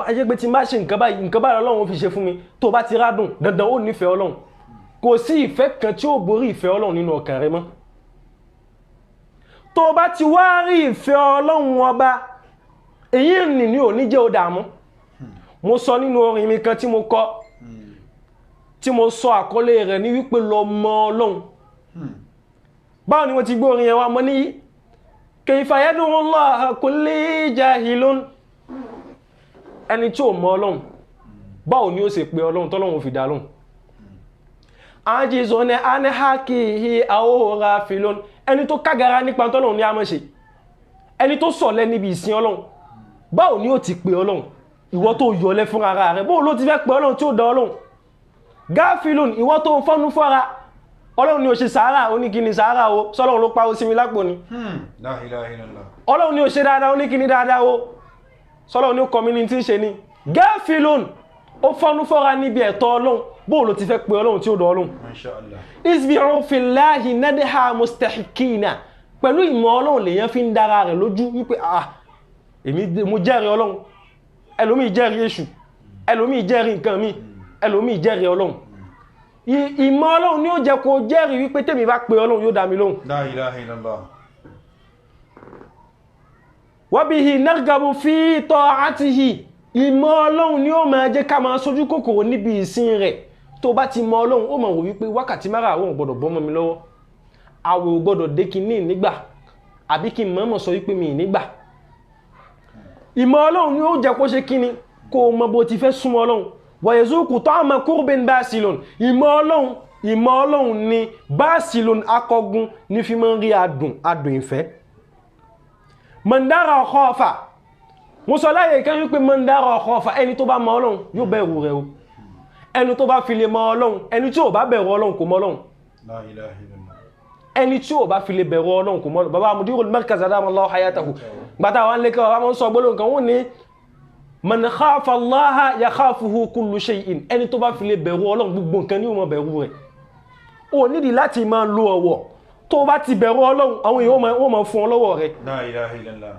ayé pé tí má ṣe nǹkan báyìí Ọlọ́run fi ṣe fún mi tó bá ti rádùn dandan ó nífẹ̀ẹ́ Ọlọ́run kò sí ìfẹ́ kan tí ó borí ìfẹ́ Ọlọ́run nínú ọkàn rẹ mọ́ tó bá ti wá rí ìfẹ́ Ọlọ́run ọba èyí nì ní òní jẹ́ ó dààmú mo sọ nínú orin mi kan tí mo kọ tí mo sọ àkọlé rẹ̀ ní wípé lọ mọ Ọlọ́run báwo ni mo ti gbé orin yẹn wá mọ́ ní kayfa yad'u Allah kulli jahilun ẹni tí ó mọ Ọlọ́run báwo ni ó ṣe pé Ọlọ́run tọ́lọ́run fi dá lóhùn ajizun an hakihi aw ghafilun ẹni tó kágara nípa tọ́lọ́run ní a máa ṣe ẹni tó sọ̀lẹ̀ níbi ìsìn Ọlọ́run báwo ni ó ti pé Ọlọ́run ìwọ tó yọlẹ̀ fún ara rẹ̀ báwo ló ti fẹ́ pé Ọlọ́run tí ó dá Ọlọ́run ghafilun ìwọ tó fọ́nú fọ́ra Ọlọ́run ni ó ṣe sàárà ó ní kíni sàárà o sọ́lọ́run ló pa ó sí mi lápò ni la ilaha illallah Ọlọ́run ni ó ṣe dáadáa ó ní kíni dáadáa o sọ́lọ́run ni ó community ṣe ni ghafilun ó fọ́nú fọ́ra níbi ẹ̀tọ́ Ọlọ́run bó ló ti fẹ́ pé Ọlọ́run tí ó dọ̀ Ọlọ́run masha Allah isbi'u fillahi nadha mustahikina pẹ̀lú ìmọ̀ Ọlọ́run lèyàn fi ń dára rẹ̀ lójú wípé èmi mo jẹ́rìí Ọlọ́run ẹlòmíì jẹ́rìí èṣù ẹlòmíì jẹ́rìí nǹkan mi ẹlòmíì jẹ́rìí Ọlọ́run ìmọ̀ Ọlọ́run ni ó jẹ́ kó jẹ́rìí wípé tèmi bá pé Ọlọ́run yóò dá mi lóhùn la ilaha illallah wa bihi nargabu fi ta'atihi ìmọ̀ Ọlọ́run ni ó máa jẹ́ ká máa sojú kòkòrò níbi ìsìn rẹ̀ tó bá ti mọ̀ Ọlọ́run ó máa wò wípé wákàtí márààrún ò gbọ́dọ̀ bọ́mọ mi lọ́wọ́ àwẹ̀ ò gbọ́dọ̀ dé kí ní nígbà àbí kí mọ̀ọ́mọ̀ sọ wípé mi nígbà ìmọ̀ Ọlọ́run ni ó jẹ́ kó ṣe kíni kó mọ bó ti fẹ́ súnmọ́ Ọlọ́run wa yazuqu ta'ama qurbin basilun ìmọ̀ Ọlọ́run ni basilun akọgun ní fi máa ń rí adùn ìfẹ́ mandara khafa mo sọ láyé kan wípé mandara khafa ẹni tó bá mọ̀ Ọlọ́run yóò bẹ̀rù rẹ̀ o ẹni tó bá fi lè mọ̀ Ọlọ́run ẹni tí ò bá bẹ̀rù Ọlọ́run kò mọ̀ Ọlọ́run la ilaha illallah ẹni tí ò bá fi lè bẹ̀rù Ọlọ́run kò mọ̀ Ọlọ́run bàbá mudirul markaz adamallahu hayatahu gbàtà wọn lè kọ́ wọn sọ gbólóhùn kan wọ́n ní man khafa Allaha yakhafuhu kullu shay'in ẹni tó bá fi lè bẹ̀rù Ọlọ́run gbogbo nǹkan ni ó máa bẹ̀rù rẹ̀ ó nídìí láti máa lo ọ̀wọ̀ tó bá ti bẹ̀rù Ọlọ́run àwọn èèyàn wọ́n máa fún ọ lọ́wọ́ rẹ̀ la ilaha illallah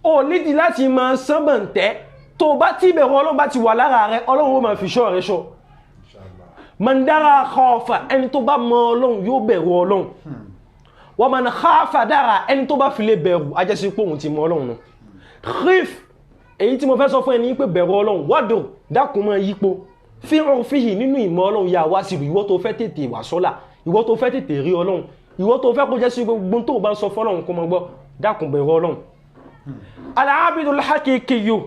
ó nídìí láti máa sánbàntẹ́ tó bá ti bẹ̀rù Ọlọ́run bá ti wà lára rẹ̀ Ọlọ́run ó máa fi ṣọ́ rẹ̀ ṣọ́ mandara khafa ẹni tó bá mọ̀ Ọlọ́run yóò bẹ̀rù Ọlọ́run wa man khafa dara ẹni tó bá fi lè bẹ̀rù ajẹ́sí pé òun ti mọ̀ Ọlọ́run nù khif èyí tí mo fẹ́ sọ fún ẹni pé bẹ̀rù Ọlọ́run wádò dákun mọ́ yípo fíhàn fíhì nínú ìmọ̀ Ọlọ́run yà wá sí ìwọ tó fẹ́ tètè wà sọ́là ìwọ tó fẹ́ tètè rí Ọlọ́run ìwọ tó fẹ́ kó jẹ́ sí gbogbo tó bá ń sọ fọ́lọ́run kó mọ́ gbọ́ dákun bẹ̀rù Ọlọ́run al-abidul haqiqiyyu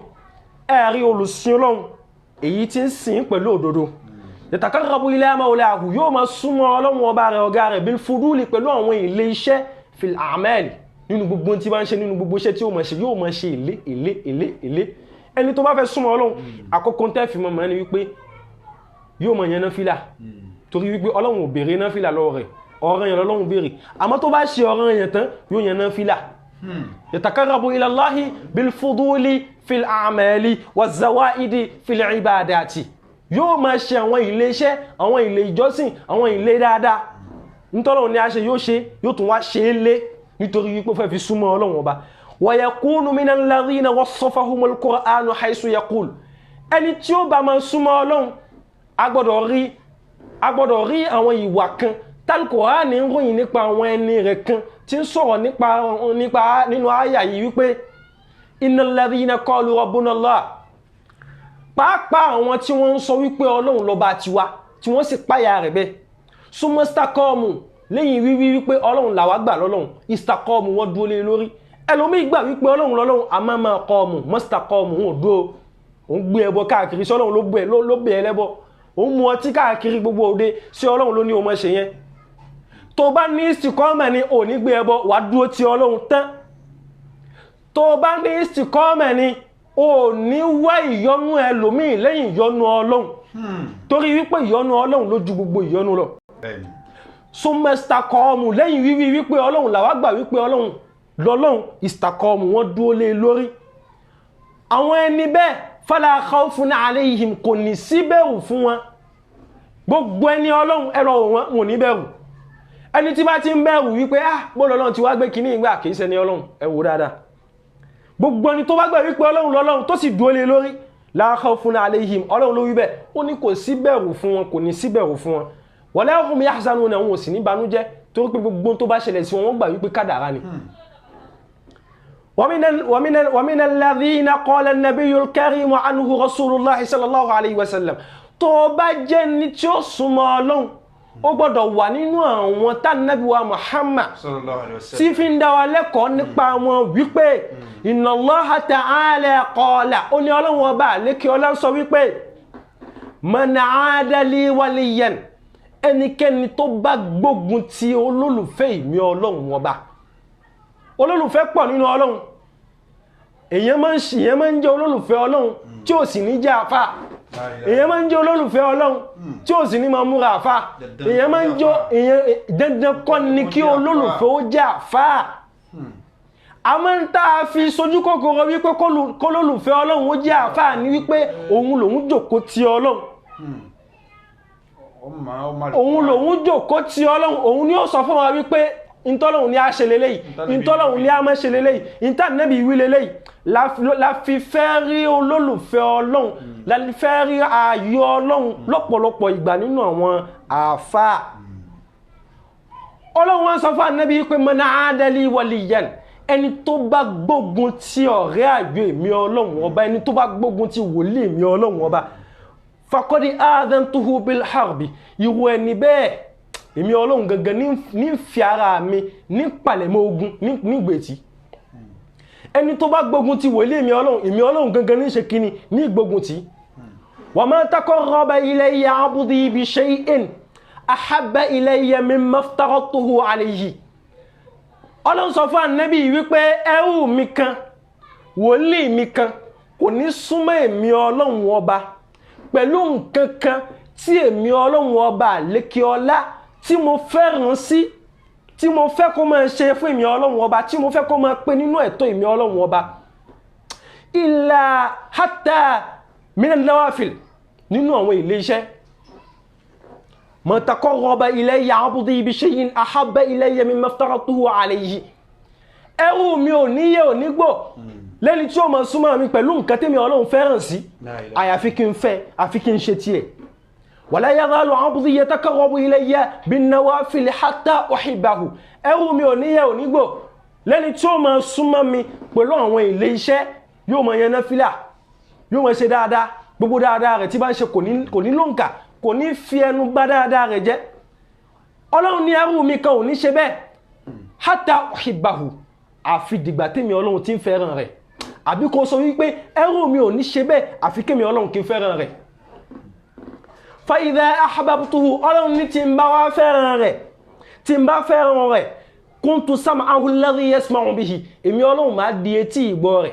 ẹ̀rí olùsìn Ọlọ́run èyí tí ń sìn pẹ̀lú òdodo yatakarrabu ila mawlahu yóò máa súnmọ́ Ọlọ́run ọba rẹ̀ ọ̀gá rẹ̀ bil fuduli pẹ̀lú àwọn ilé iṣẹ́ fil a'mal nínú gbogbo tí bá ń ṣe nínú gbogbo iṣẹ́ tí ó máa ṣe yóò máa ṣe ilé ẹni tó bá fẹ́ súnmọ́ Ọlọ́run àkọ́kọ́ tẹ́ fi mọ̀ ní wípé yóò máa yan náfìlà torí wípé Ọlọ́run ò béèrè náfìlà lọ́wọ́ rẹ̀ ọ̀ranyàn l'Ọlọ́run béèrè àmọ́ tó bá ṣe ọ̀ranyàn tán yóò yan náfìlà yatakarrabu ila Allahi bil fuduli fil a'mali waz zawaidi fil ibadati yóò máa ṣe àwọn ilé iṣẹ́ àwọn ilé ìjọsìn àwọn ilé dáadáa nítọ́lọ́run ní a ṣe yóò ṣe yóò tún wá ṣe é lé nítorí wípé fẹ́ fi súnmọ́ Ọlọ́run ọba wa yakunu minal ladhina wassafahumul Qur'anu haythu yaqul ẹni tí ó bá máa súnmọ́ Ọlọ́run a gbọ́dọ̀ rí àwọn ìwà kan tálkùránì ń ròyìn nípa àwọn ẹni rẹ̀ kan tí ń sọ̀rọ̀ nípa nínú àyà yìí wípé innal ladhina qalu rabbuna Allah pàápàá àwọn tí wọ́n ń sọ wípé Ọlọ́run lọ́ba tiwa tí wọ́n sì páyà rẹ̀ bẹ́ẹ̀ sumastaqamu lẹ́yìn wípé Ọlọ́run làwa gbà lọ́lọ́run istaqamu wọ́n dúró lé lórí ẹlòmíì gbà wípé Ọlọ́run lọ́lọ́run amama qamu mastaqamu wọn dúró òun gbé ẹbọ káàkiri sí Ọlọ́run ló bẹ̀ ẹlẹ́bọ òun mú ọtí káàkiri gbogbo òde sí Ọlọ́run ló ní o máa ṣe yẹn tó bá ní istikọ́mẹ̀ ni ò ní gbé ẹbọ wà dúró ti Ọlọ́run tán tó bá ní istikọ́mẹ̀ ni ò ní wá ìyọ́nú ẹlòmíì lẹ́yìn ìyọ́nú Ọlọ́run torí wípé ìyọ́nú Ọlọ́run ló ju gbogbo ìyọ́nú lọ sumastaqamu lẹ́yìn wípé Ọlọ́run làwa gbà wípé Ọlọ́run lọ́lọ́run istaqamu wọ́n dúró lé lórí àwọn ẹni bẹ́ẹ̀ fala khawfun alayhim kò ní sí bẹ̀rù fún wọn gbogbo ẹni Ọlọ́run ẹ̀rọ wọn ò ní bẹ̀rù ẹni tí bá ti ń bẹ̀rù wípé bọ́ọ̀lù Ọlọ́run ti wá gbé kíní ìgbà kìí ṣẹni Ọlọ́run ẹ wò dáadáa gbogbo ẹni tó bá gbà wípé Ọlọ́run lọ́lọ́run tó sì dúró lé lórí la khawfun alayhim Ọlọ́run ló wí bẹ́ẹ̀ ó ní kò sí bẹ̀rù fún wọn kò ní sí bẹ̀rù fún wọn wala hum yahzanuna wọn ò sì ní banújẹ́ torí pé gbogbo tó bá ṣẹlẹ̀ sí wọn wọ́n gbà wípé kádàrá ni ومن الذين قال النبي الكريم عنه رسول الله صلى الله عليه وسلم tó bá jẹ́ ní tí ó súnmọ́ Ọlọ́run ó gbọ́dọ̀ wà nínú àwọn tá Nábì wa Muhammad sallallahu alaihi wasallam tí fi ń dá wa lẹ́kọ̀ọ́ nípa wọn wípé inna Allaha ta'ala qala ó ní Ọlọ́run ọba lékè ọlá sọ wípé man 'ada li waliyan ẹnikẹ́ni tó bá gbógun ti olólùfẹ́ mi Ọlọ́run ọba olólùfẹ́ pọ̀ nínú Ọlọ́run èyàn máa ń jẹ́ olólùfẹ́ Ọlọ́run tí ó sì ní jẹ́ àfá èyàn máa ń jẹ́ olólùfẹ́ Ọlọ́run tí ó sì ní máa múra àfá èyàn máa ń jẹ́ dandan kọ́ ní kí olólùfẹ́ ó jẹ́ àfá a máa ń tàà fi sojú kòkòrò wípé kólólùfẹ́ Ọlọ́run ó jẹ́ àfá ní wípé òun lòun jókòó ti Ọlọ́run òun lòun jókòó ti Ọlọ́run òun ni ó sọ fún wa wípé ìntọ́lọ́hun ní a ṣe lélẹ́yìí ìntọ́lọ́hun ní a má ṣe lélẹ́yìí ìntà nẹ́bí ìwí lélẹ́yìí la fi fẹ́ rí olólùfẹ́ Ọlọ́run la fi fẹ́ rí ayọ̀ Ọlọ́run lọ́pọ̀lọpọ̀ ìgbà nínú àwọn àfáà Ọlọ́run wọ́n sọ fún Ànábì pé man 'ada li waliyan ẹni tó bá gbógun ti ọ̀rẹ́ ayọ̀ èmi Ọlọ́run ọba ẹni tó bá gbógun ti wòlíì èmi Ọlọ́run ọba faqad adhantuhu bil harbi ìwọ ẹni bẹ́ẹ̀ èmi Ọlọ́run gangan ní fi ara mi ní palẹ̀mọ́ ogun ní gbètí ẹni tó bá gbógun ti wòlíì èmi Ọlọ́run gangan ní ṣe kíni ní gbógun ti wa ma taqarraba ilayya 'abdi bi shay'in ahabba ilayya mimma aftaratuhu alayhi Ọlọ́run sọ fún Ànábì wípé ẹrú mi kan wòlíì mi kan kò ní súnmọ́ èmi Ọlọ́run ọba pẹ̀lú nǹkan kan tí èmi Ọlọ́run ọba lékè ọlá tí mo fẹ́ràn sí tí mo fẹ́ kó máa ṣe fún èmi Ọlọ́run ọba tí mo fẹ́ kó máa pé nínú ẹ̀tọ́ èmi Ọlọ́run ọba illa hatta minan nawafil nínú àwọn ilé iṣẹ́ ma taqarraba ilayya 'abdi bi shay'in ahabba ilayya mimma aftaratuhu alayhi ẹrú mi ò níyẹ ò nígbò lẹ́ni tí ó máa súnmọ́ mi pẹ̀lú nǹkan tẹ́mi Ọlọ́run fẹ́ràn sí àyàfi kí n fẹ́ àfi kí n ṣe tiẹ̀ wala yazalu 'abdi yataqarrabu ilayya bin nawafil hatta uhibbahu ẹrú mi ò níyẹ ò nígbò lẹ́ni tí ó máa súnmọ́ mi pẹ̀lú àwọn ilé iṣẹ́ yóò máa yan náfílà yóò máa ṣe dáadáa gbogbo dáadáa rẹ̀ tí bá ń ṣe kò ní lóǹkà kò ní fi ẹnu bá dáadáa rẹ̀ jẹ́ Ọlọ́run ní ẹrú mi kan ò ní ṣe bẹ́ẹ̀ hatta uhibbahu àfi dìgbà tèmi Ọlọ́run tí ń fẹ́ràn rẹ̀ àbí kò sọ wípé ẹrú mi ò ní ṣe bẹ́ẹ̀ àfi kémi Ọlọ́run kí ń fẹ́ràn rẹ̀ fa idha ahbabtuhu ọlọ́run ní tí ń bá wá fẹ́ràn rẹ̀ tí ń bá fẹ́ràn rẹ̀ kuntu sam'ahu alladhi yasma'u bihi èmi ọlọ́run máa di etí ìgbọ́ rẹ̀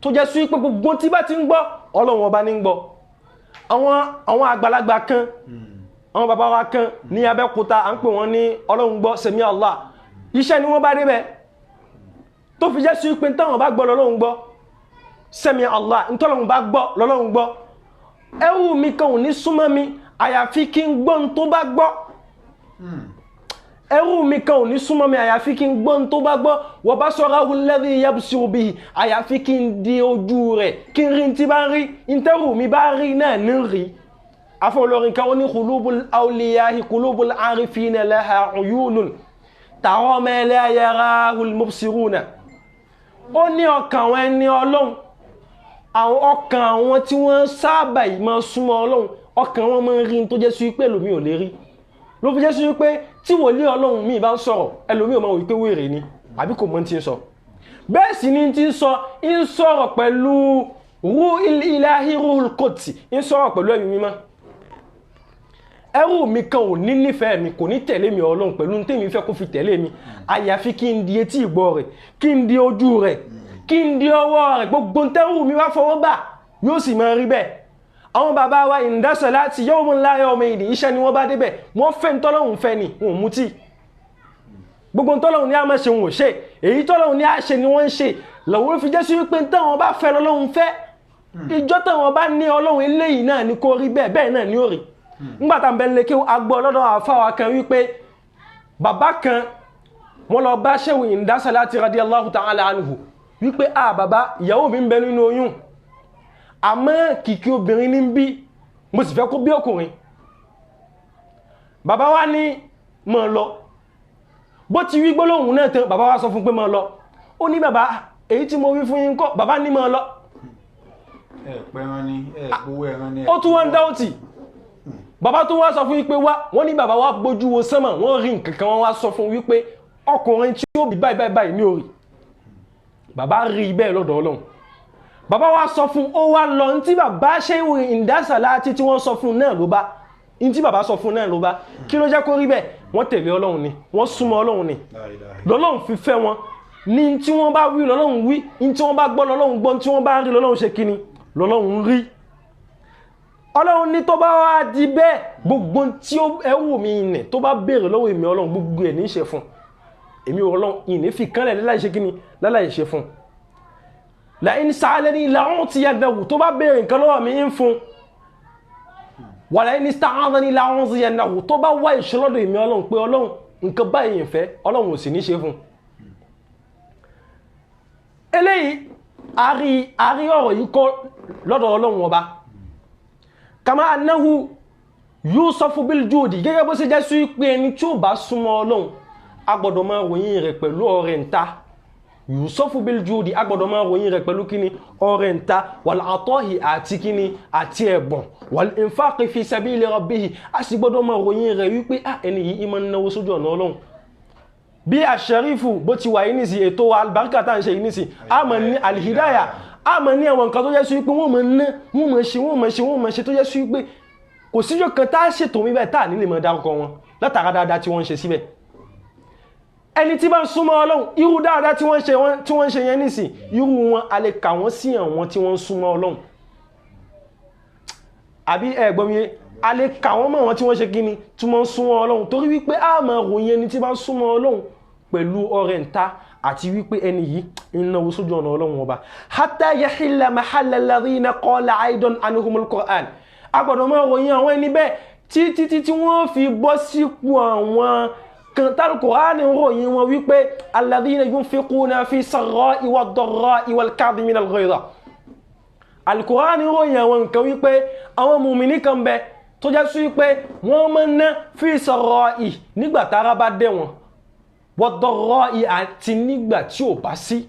tó jẹ́ sí pé gbogbo tí bá ti ń gbọ́ ọlọ́run ọba ní ń gbọ́ àwọn àgbàlagbà kan àwọn bàbá wa kan ní Abẹ́òkúta à ń pè wọ́n ní ọlọ́run gbọ́ sẹ̀mí Allah iṣẹ́ ni wọ́n bá débẹ̀ tó fi jẹ́ sí pé táwọn bá gbọ́ lọ́lọ́run gbọ́ sẹ̀mí Allah ntọ́lọ́run bá gbọ́ lọ́lọ́run gbọ́ ẹrú mi kan ò ní súnmọ́ mi àyàfi kí n gbọ́ n tó bá gbọ́ ẹrú mi kan ò ní súnmọ́ mi àyàfi kí n gbọ́ n tó bá gbọ́ wa basarahu alladhi yabsiru bihi àyàfi kí n di ojú rẹ̀ kí n rí n tí bá rí ntẹ́rù mi bá rí náà ní rí afọlọ́rin kan ní qulubul awliyahi qulubul arifina laha uyunun tara ma la yarahu al-mubsiruna ó ní ọkàn àwọn ẹni ọlọ́run àwọn ọkàn àwọn tí wọ́n sábà máa súnmọ́ ọlọ́run ọkàn wọn máa rí tó jẹ́ sí pé ẹlòmí ò lè rí ló fi jẹ́ sí pé tí wòlíì ọlọ́run mi bá ń sọ̀rọ̀ ẹlòmí ò máa wí pé wèrè ni àbí kò mọ̀ tí ń sọ bẹ́ẹ̀ sì ni tí ń sọ̀rọ̀ pẹ̀lú ruhul ilahi ruhul qudsi ń sọ̀rọ̀ pẹ̀lú ẹ̀mí mímọ́ ẹrú mi kan ò ní nífẹ̀ẹ́ mi kò ní tẹ̀lé mi ọlọ́run pẹ̀lú tèmi fẹ́ kó fi tẹ̀lé mi àyàfi kí n di etí ìgbọ́ rẹ̀ kí n di ojú rẹ̀ kí n di ọwọ́ rẹ̀ gbogbo tẹ́rù mi wá fọwọ́ bà yóò sì máa rí bẹ́ẹ̀ àwọn bàbá wa inda salati yawmun la yawma ìdí iṣẹ́ ni wọ́n bá débẹ̀ wọ́n fẹ́ ntọ́lọ́hun fẹ́ ni wọn ò mutí gbogbo ntọ́lọ́hun ní a máa ṣe wọn ò ṣe èyí tọ́lọ́hun ní a ṣe ni wọ́n ń ṣe lọ́wọ́ fi jẹ́ sí wípé táwọn bá fẹ́ lọ́lọ́hun fẹ́ ìjọ táwọn bá ní ọlọ́hun eléyìí náà ni kó rí bẹ́ẹ̀ bẹ́ẹ̀ náà ni ó rí ngbàtà bẹ̀rẹ̀ kí a gbọ́ lọ́dọ̀ àfáwà kan wípé bàbá kan wọ́n lọ bá Shehu Inda Salati radiyallahu ta'ala anhu wípé bàbá ìyàwó mi ń bẹ nínú oyún àmọ́ kìkì obìnrin ní bí mo sì fẹ́ kó bí ọkùnrin bàbá wa ní máa lọ bó ti wí gbólóhùn náà tán bàbá wa sọ fún pé máa lọ ó ní bàbá èyí tí mo wí fún yín kọ́ bàbá ní máa lọ ó tún wá ń dáwọ́tì bàbá tó wá sọ fún wípé wọ́n ní bàbá wá gbójú wo sánmà wọ́n rí nǹkan kan wọ́n wá sọ fún wípé ọkùnrin tí ó bí báyìí ní orí bàbá rí bẹ́ẹ̀ lọ́dọ̀ Ọlọ́run bàbá wá sọ fún ó wá lọ ní tí bàbá Shehu Inda Salati tí wọ́n sọ fún náà ló bá ní tí bàbá sọ fún náà ló bá kí ló jẹ́ kó rí bẹ́ẹ̀ wọ́n tẹ̀lé Ọlọ́run ni wọ́n súnmọ́ Ọlọ́run ni lọ́lọ́run fi fẹ́ wọn ní tí wọ́n bá wí lọ́lọ́run wí ní tí wọ́n bá gbọ́ lọ́lọ́run gbọ́ ní tí wọ́n bá rí lọ́lọ́run ṣe kíni lọ́lọ́run rí Ọlọ́run ní tó bá wá di bẹ́ẹ̀ gbogbo tí ẹwù mi nì tó bá béèrè lọ́wọ́ èmi Ọlọ́run gbogbo ẹ̀ ní ṣe fún èmi Ọlọ́run ìní fi kánlẹ̀ láláì ṣe kíni láláì ṣe fún la'in sa'alani la'utiyannahu tó bá béèrè nǹkan lọ́wọ́ mi ń fún wa la'in ista'adhani la'uziyannahu tó bá wá ìṣọ́lọ́dọ̀ èmi Ọlọ́run pé Ọlọ́run nǹkan báyìí ń fẹ́ Ọlọ́run ò sì ní ṣe fún eléyìí àrí ọ̀rọ̀ yìí kọ́ lọ́dọ̀ Ọlọ́run ọba kama annahu yusufu bil judi gẹ́gẹ́ bó ṣe jẹ́ sí pé ẹni tí ó bá súnmọ́ Ọlọ́run a gbọ́dọ̀ máa ròyìn rẹ̀ pẹ̀lú ọrẹ ńta yusufu bil judi a gbọ́dọ̀ máa ròyìn rẹ̀ pẹ̀lú kíni ọrẹ ńta wal atahi àti kíni àti ẹ̀bùn wal infaqi fi sabili rabbihi a sì gbọ́dọ̀ máa ròyìn rẹ̀ wípé ẹni yìí máa ń náwó sójú ọ̀nà Ọlọ́run bí àṣẹrífù bó ti wà yìí nísì ètò albarka tá ń ṣe yìí nísì a mọ̀ ní alhidaya a mọ̀ ní àwọn nǹkan tó jẹ́ sí pé wọ́n mọ̀ ṣe tó jẹ́ sí pé kò síjọ́ kan tá ṣètò mi bẹ́ẹ̀ tá nílé mọ̀ dárúkọ wọn látara dáadáa tí wọ́n ṣe síbẹ̀ ẹni tí bá ń súnmọ́ Ọlọ́run irú dáadáa tí wọ́n ṣe yẹn nísì irú wọn a lè kà wọ́n sí àwọn tí wọ́n súnmọ́ Ọlọ́run àbí ẹgbọ́mìye a lè kà wọ́n mọ́ àwọn tí wọ́n ṣe kíni tí wọ́n súnmọ́ Ọlọ́run torí wípé a máa ròyìn ẹni tí bá ń súnmọ́ Ọlọ́run pẹ̀lú ọrẹ ńta àti wípé ẹni yìí ìnáwó sójú ọ̀nà Ọlọ́run ọba hatta yahilla mahalla alladhina qala aidan anhumul Qur'an agbọ́dọ̀ máa ròyìn àwọn ẹni bẹ́ẹ̀ títí tí wọ́n fi bọ́ sípò àwọn kan tàbí Qur'an ròyìn wọn wípé alladhina yunfiquna fi sarra'i wad darra'i wal kadhimina al-ghayza al-Qur'an ròyìn àwọn nǹkan wípé àwọn mùmínì kan bẹ tó jẹ́ sí wípé wọ́n máa ń ná fi sarra'i nígbà tára bá dé wọn wọ́dọ̀rọ̀ àti nígbà tí ò bá sí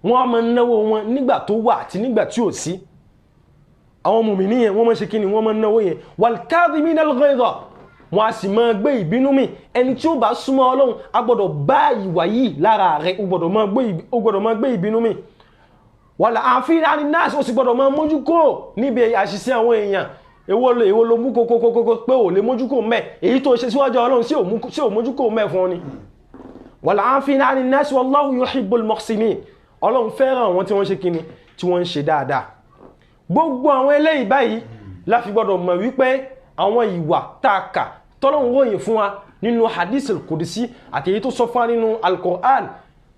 wọ́n máa náwó wọn nígbà tó wà àti nígbà tí ò sí àwọn mùmínì yẹn wọ́n máa ṣe kíni wọ́n máa náwó yẹn wal-kadhimina al-ghayza wọ́n a sì máa gbé ìbínú mi ẹni tí ó bá súnmọ́ Ọlọ́run a gbọ́dọ̀ bá ìwà yìí lára rẹ̀ ó gbọ́dọ̀ máa gbé ìbínú mi wal-'afina 'anin nas ó sì gbọ́dọ̀ máa mójú kó níbi àṣìṣe àwọn èèyàn èwo ló mú kókókókó pé ò lè mójú kò mẹ́ èyí tó ṣe síwájú ọlọ́run sí ò mójú kò mẹ́ fún ọ ni wal 'afina 'anin nas wallahu yuhibbul muhsinin ọlọ́run fẹ́ràn àwọn tí wọ́n ṣe kíni tí wọ́n ń ṣe dáadáa gbogbo àwọn eléyìí báyìí la fi gbọ́dọ̀ mọ̀ wípé àwọn ìwà tààkà tọ́lọ́run ròyìn fún wa nínú hadith al-qudsi àti èyí tó sọ fún wa nínú al-Qur'an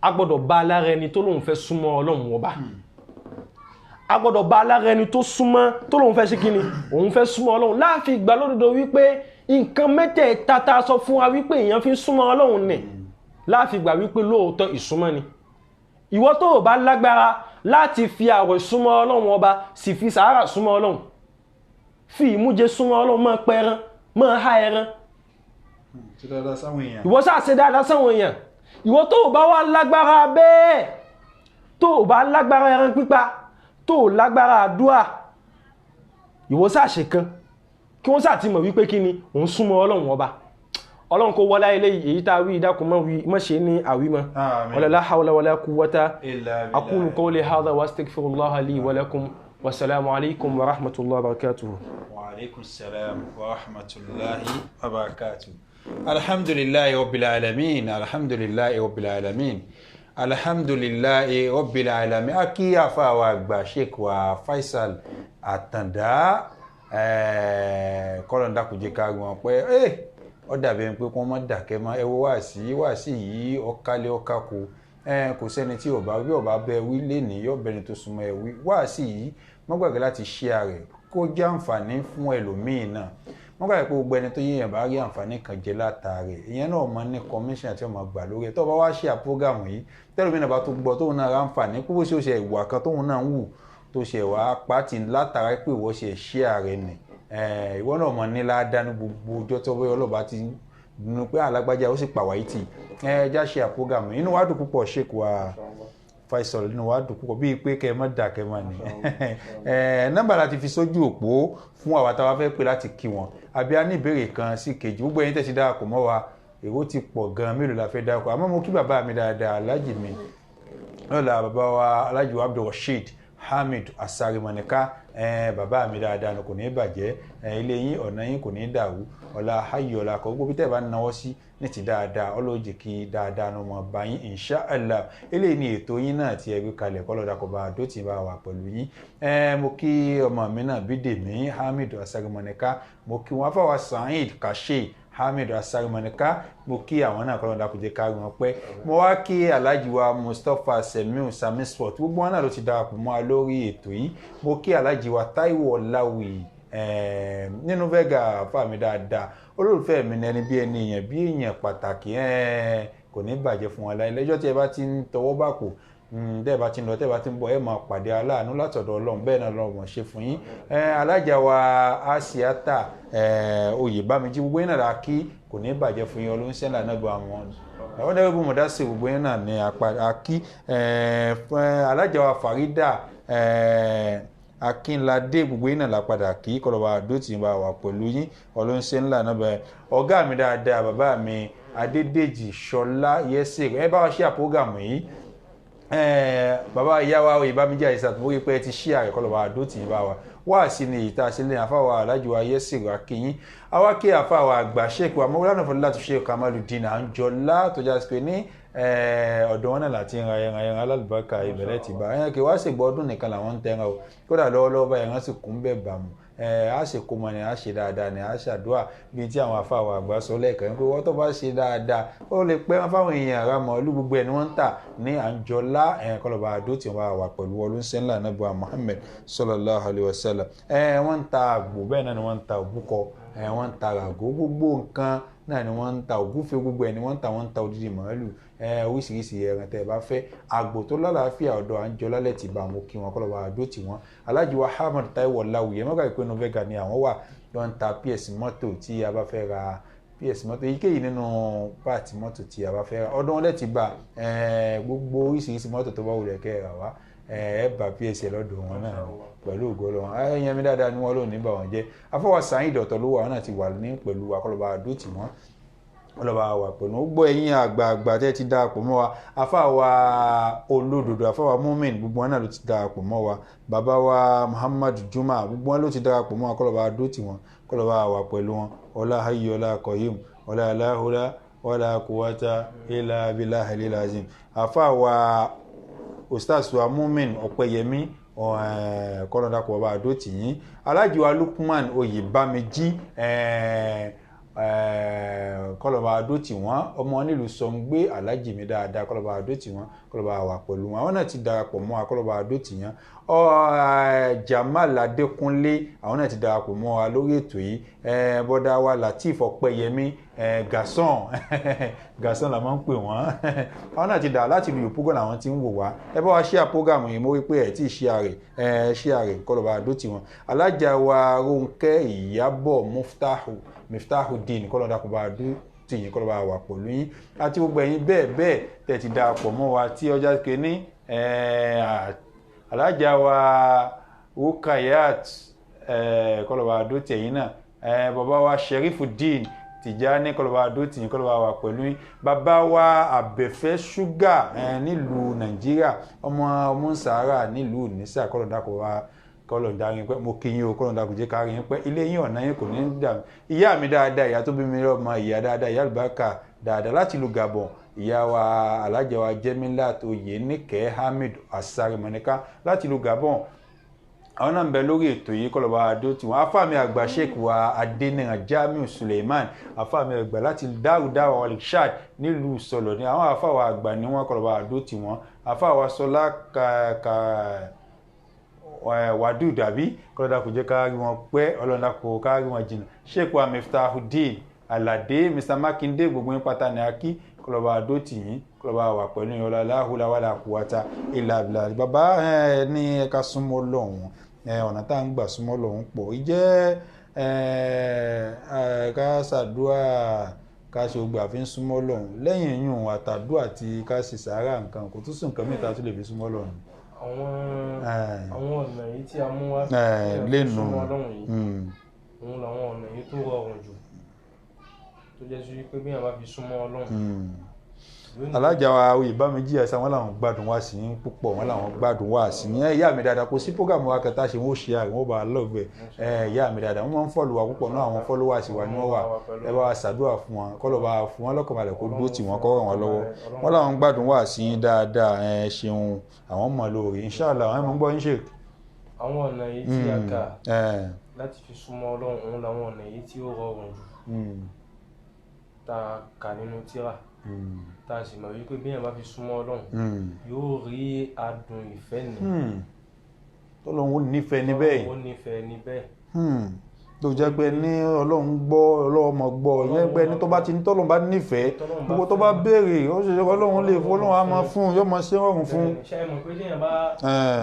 a gbọ́dọ̀ bá lára ẹni tó lóun fẹ́ súnmọ́ ọlọ́run ọba a gbọ́dọ̀ bá lára ẹni tó súnmọ́ tó lóun fẹ́ ṣe kíni òun fẹ́ súnmọ́ ọlọ́run láàfin ìgbà lódodo wípé nǹkan mẹ́tẹ̀ẹ̀ta tá sọ fún wa wípé èèyàn fi súnmọ́ ọlọ́run nì láàfin ìgbà wípé lóòótọ́ ìsúnmọ́ ni ìwọ tó bá lágbára láti fi àwẹ̀ súnmọ́ ọlọ́run ọba sì fi sàárà súnmọ́ ọlọ́run fi ìmújẹ súnmọ́ ọlọ́run máa pẹran máa há ẹran ìwọ sáà ṣe dáadáa sáwọn èèyàn ìwọ tó bá wá lágbára bẹ́ẹ̀ tó bá lágbára ẹran pípa tó lágbára àdúà ìwọ sáà ṣe kan kí wọ́n sáà ti mọ̀ wípé kí ni òun súnmọ́ ọlọ́run ọba ọlọ́run kó wọlá ilé èyí tá wí ìdákun mọ́ ṣe ní àwímọ́ wala la hawla wala quwwata aqulu qawli hadha wa astaghfirullaha li wa lakum wassalamu alaikum wa rahmatullahi wa barakatuh wa alaikum salam wa rahmatullahi wa barakatuh alhamdulillahi rabbil alamin alhamdulillahi rabbil alamin alhamdulillahi rabbil alamin aki afa wa gba Sheikh wa Faisal Atanda kolon dákun jẹ́ ká gbọ́n pé ó dàbí pé kí wọ́n má dákẹ́ mọ́ ẹ wo wáàsí yìí ọ̀kálẹ̀ ọ̀kákò kò sẹ́ni tí ọba bẹ wí lénìí yóò bẹni tó súnmọ́ ẹ wí wáàsí yìí má gbàgbé láti share rẹ̀ kó jẹ́ àǹfààní fún ẹlòmíì náà má gbàgbé pé gbogbo ẹni tó yíyan bá rí àǹfààní kan jẹ látàrí ìyẹn náà mọ ní commission àti ọmọ gbà lórí ẹ̀ tó bá wá share program yìí tẹ́lómi náà bá tó gbọ́ tóun náà ráǹfààní kó bó ṣe ó ṣe ìwà kan tóun náà ń wù tó ṣe wá pàtì látara pé ìwọ ṣe share rẹ̀ nì ìwọ náà mọ̀ ní ládàá ní gbogbo ọjọ́ tó bóyá ọlọ́ba ti nínú pé alágbájá ó sì pàwá ìtì já ṣe àpógàmù inú wa dùn púpọ̀ Sheikh wa Faisal inú wa dùn púpọ̀ bíi pé kẹ́ ẹ mọ́ dà kẹ́ mọ́ ni nọ́mbà láti fi sójú òpó fún àwa táwa fẹ́ pè láti kí wọn àbí a ní ìbéèrè kan sí kejì gbogbo ẹ̀yin tẹ̀sí dáàkọ̀ mọ́ wa èrò ti pọ̀ gan mélòó la fẹ́ dáàkọ̀ àmọ́ mo kí bàbá mi dáadáa alájì mi lọ́la bàbá wa alájì wa Abdulrasheed Hamid Asarimanika bàbá mi dáadáa kò ní bàjẹ́ ilé yín ọ̀nà yín kò ní dàrú ọ̀la hayọ̀la kò gbogbo tẹ́ bá náwó sí ní ti dáadáa ọlọ́jì kí dáadáa ní ọmọ bá yín inṣáàlá eléyìí ni ètò yín náà ti ẹgbẹ́ kalẹ̀ kọ́lọ́dà kọ́ bá dó ti bá wà pẹ̀lú yín mo kí ọmọ mi náà Bídèmí Hamid Asarimanika mo kí wọn afáwà Saheed Kashe Hamid Asarimanika mo kí àwọn náà kọ́lọ́dà kò jẹ́ kárí wọn pẹ́ mo wá kí Alhaji wa Mustapha Semiu Sami Sport gbogbo wọn náà ló ti darapọ̀ mọ́ wa lórí ètò yìí mo kí Alhaji wa Taiwo Ọláwì nínú vega fáàmì dáadáa olólùfẹ́ mi ní ẹni bí ẹni èèyàn bí èèyàn pàtàkì kò ní bàjẹ́ fún wa láì lẹ́jọ́ tí ẹ bá ti ń tọwọ́ bá kò tẹ́ ẹ bá ti ń lọ tẹ́ ẹ bá ti ń bọ̀ ẹ máa pàdé aláàánú látọ̀dọ̀ Ọlọ́run bẹ́ẹ̀ náà lọ́wọ́ ṣe fún yín alájà wa Asiata Oyèbámijí gbogbo yín náà la kí kò ní bàjẹ́ fún yín olóńsẹ́lá náà gbọ́ àwọn àwọn dẹ́gbẹ́ bó mo dá sí gbogbo yín náà ní akí alájà wa Farida Akínládé gbogbo yín náà la padà kí kọlọba àdótì bá wà pẹ̀lú yín ọlọ́nṣẹ́ ńlá náà bẹ̀rẹ̀ ọ̀gá mi dáadáa bàbá mi Adédèjì Ṣọlá Yẹsẹ̀ ẹ bá wa ṣe àpógàmù yìí bàbá ìyá wa Oyèbámijí àìsàn tó wí pé ti ṣí ààrẹ kọlọba àdótì bá wa wá sí ni ìta sílẹ̀ àfáwà Alhaji wa Yẹsẹ̀ akínyín àwa kí àfáwà àgbà Sheikh wa Mawlana Fadilatu Sheikh Kamaluddin Anjola tó já sí pé ní ọ̀dọ̀ wọn náà láti ń ra ẹran alálùbáríkà ìbẹ̀rẹ̀ ti bá ẹran kí wá sì gbọ́ ọdún nìkan làwọn ń tẹran o kódà lọ́wọ́lọ́wọ́ bá ẹran sì kún bẹ́ẹ̀ bàmù a ṣe kó mọ ni a ṣe dáadáa ni a ṣàdúrà bíi tí àwọn afáwà àgbà sọ lẹ́ẹ̀kan pé wọ́n tó bá ṣe dáadáa ó lè pẹ́ wọn fáwọn èèyàn ara mọ̀ olú gbogbo ẹ̀ ni wọ́n ń tà ní Anjola kọlọ̀bà àdó tí wọ́n wà pẹ̀lú olùsẹ́ńlá nàbọ̀ Muhammad sallallahu alayhi wa sallam wọ́n ń ta àgbò bẹ́ẹ̀ náà ni wọ́n ń ta òbúkọ wọ́n ń ta ràgó gbogbo nǹkan náà ni wọ́n ń ta ògúfe gbogbo ẹ̀ ni wọ́n ń ta odidi màálù oríṣiríṣi ẹran tẹ́ ẹ bá fẹ́ àgbò tó lálàáfíà ọ̀dọ̀ Anjola lẹ́tì bá wọn kí wọn kọ́lọ́ba àdó tí wọ́n Alhaji wa Hamad Taiwo Ọláwì mọ́gà ìpinnu vega ni àwọn wà lọ́n ta PS mọ́tò tí a bá fẹ́ ra PS mọ́tò èyíkéyìí nínú páàtì mọ́tò tí a bá fẹ́ ra ọ̀dọ̀ wọn lẹ́tì bá gbogbo oríṣiríṣi mọ́tò tó bá wulẹ̀ kẹ́ ẹ rà wá bá PS lọ́dọ̀ wọn náà pẹ̀lú ògo Ọlọ́run ẹ̀yẹn mi dáadáa ni wọ́n lò ní bà wọ́n jẹ́ afọwọ́ Saheed ọ̀tọ̀ ló wà wọn náà ti wà ní pẹ̀lú akọ́lọ́ba àdó tí wọ́n ọlọ́ba wà pẹ̀lú ó gbọ́ ẹ̀yìn àgbààgbà tẹ́ ti darapọ̀ mọ́ wa afáwa olódodo afáwa Mumin gbogbo wọn náà ló ti darapọ̀ mọ́ wa bàbá wa Muhammad Juma gbogbo wọn ló ti darapọ̀ mọ́ wa kọ́lọ́ba dó tì wọn kọ́lọ́ba wà pẹ̀lú wọn ọlá hayy ọlá qayyum ọlá aláhùlá wala quwwata illa billahil azim afáwa ustaz wa Mumin Ọ̀pẹ́yẹmí kọ́lọ́dàkọ̀ bàbá dó tì yín Alhaji wa Lukman Oyèbámẹ́jì kọlọba adó tí wọn ọmọ nílùú Sọ̀ǹgbé Alhaji mi dáadáa kọlọba adó tí wọn kọlọba wà pẹ̀lú wọn àwọn náà ti darapọ̀ mọ́ kọlọba adó tí yẹn Jamal Adékúnlé àwọn náà ti darapọ̀ mọ́ wa lórí ètò yìí bọ́dá wa Latif Ọ̀pẹ́yẹmí Gasson la máa ń pè wọ́n àwọn náà ti dà láti lu ìpúgọ́ làwọn ti ń wò wá ẹ bá wa share program yìí mo rí pé ẹ̀ tí share rẹ̀ kọlọba adó tí wọn alájà wa Rónkẹ́ Ìyábọ̀ Miftahudeen kọlọ́dà kò bá dún tìyìn kọlọ́ bá wà pẹ̀lú yín àti gbogbo ẹ̀yin bẹ́ẹ̀ tẹ̀ ti darapọ̀ mọ́ wa tí ọjà kìíní alájà wa Rukayat kọlọ́ bá dún tìyìn náà bàbá wa Sherifuddin Tijani kọlọ́ bá dún tìyìn kọlọ́ bá wà pẹ̀lú yín bàbá wa Abẹ́fẹ́ Ṣúgà nílùú Nàìjíríà ọmọ Sàárà nílùú Nìsà kọlọ́dà kò bá kọlọ̀ dárin pé mo kí yín o kọlọ̀ dàkùn jẹ́ kárí yín pé ilé yín ọ̀nà yín kò ní dà ìyá mi dáadáa ìyá tó bí mi lọ́mọ ìyá dáadáa ìyá àlùbáríkà dáadáa láti ìlú Gabon ìyá wa alájà wa Jemilat Oyèníkẹ́ Hamid Asarimọ̀nìká láti ìlú Gabon àwọn náà ń bẹ lórí ètò yìí kọlọ̀ bá dó tí wọ́n afáàmì àgbà Sheikh wa Adéníran Jamiu Suleiman afáàmì àgbà láti Dáúdáwà Al-Irshad nílùú Sọ̀lọ̀ ní àwọn afáwà àgbà ní wọ́n kọlọ̀ bá dó tí wọ́n afáwà Sọlá wàdù dàbí kọlọ́dà kò jẹ́ kárí wọn pẹ́ ọlọ́dà kò kárí wọn jìnnà Sheikh wa Miftahudeen Aládé Mr Makinde gbogbo yín pátá ní akí kọlọ́ba adó tì yín kọlọ́ba wà pẹ̀lú yín ọlá láhùlá wàlá quwwata illa billah bàbá ní ẹ̀ka súnmọ́ lọ́hùn ọ̀nà tá à ń gbà súnmọ́ lọ́hùn pọ̀ ìjẹ́ ká ṣàdúrà ká ṣe ogbà fi ń súnmọ́ lọ́hùn lẹ́yìn yún àtàdúrà àti ká ṣe sàárà nǹkan kò tún sí nǹkan mìíràn tó lè fi súnmọ́ lọ́hùn àwọn ọ̀nà yìí tí a mú wá lẹ́nu súnmọ́ Ọlọ́run yìí òun làwọn ọ̀nà yìí tó rọrùn jù tó jẹ́ sí pé bí wọ́n bá fi súnmọ́ Ọlọ́run. alájà wa Oyèbámẹ́jì ẹ̀sán wọn làwọn gbádùn wá sí púpọ̀ wọn làwọn gbádùn wá sí ìyá mi dáadáa kò sí program wa kẹta ṣe wọn ò ṣe àrùn wọn bá lọ́ọ̀bẹ̀ ìyá mi dáadáa wọn máa ń fọ́lù wa púpọ̀ náà àwọn followers wa ni wọ́n wà ẹ bá wa ṣàdúrà fún wọn kọ́ ló bá fún wọn lọ́kànbalẹ̀ kó dúró tì wọ́n kọ́ ràn wọ́n lọ́wọ́ wọn làwọn gbádùn wá sí dáadáa ṣeun àwọn mọ̀ lóore inshallah àwọn ẹ̀mọ́ ń gbọ́ ń ṣe. àwọn ọ̀nà yìí tí a kà láti fi súnmọ́ Ọlọ́run òun làwọn ọ̀nà yìí tí ó rọrùn jù tá a kà nínú tírà tá a sì mọ̀ wípé bí èèyàn bá fi súnmọ́ Ọlọ́run yóò rí adùn ìfẹ́ ni tọ́lọ́run ó nífẹ̀ẹ́ níbẹ̀ ó nífẹ̀ẹ́ níbẹ̀ tó jẹ́ pé ní Ọlọ́run gbọ́ Ọlọ́run mọ̀ gbọ́ ìyẹn pé ní tó bá ti ní tọ́lọ́run bá nífẹ̀ẹ́ gbogbo tó bá béèrè ó ṣe Ọlọ́run lè fún Ọlọ́run á máa fún yóò máa ṣe rọrùn fún. ṣe é mọ̀ pé téèyàn bá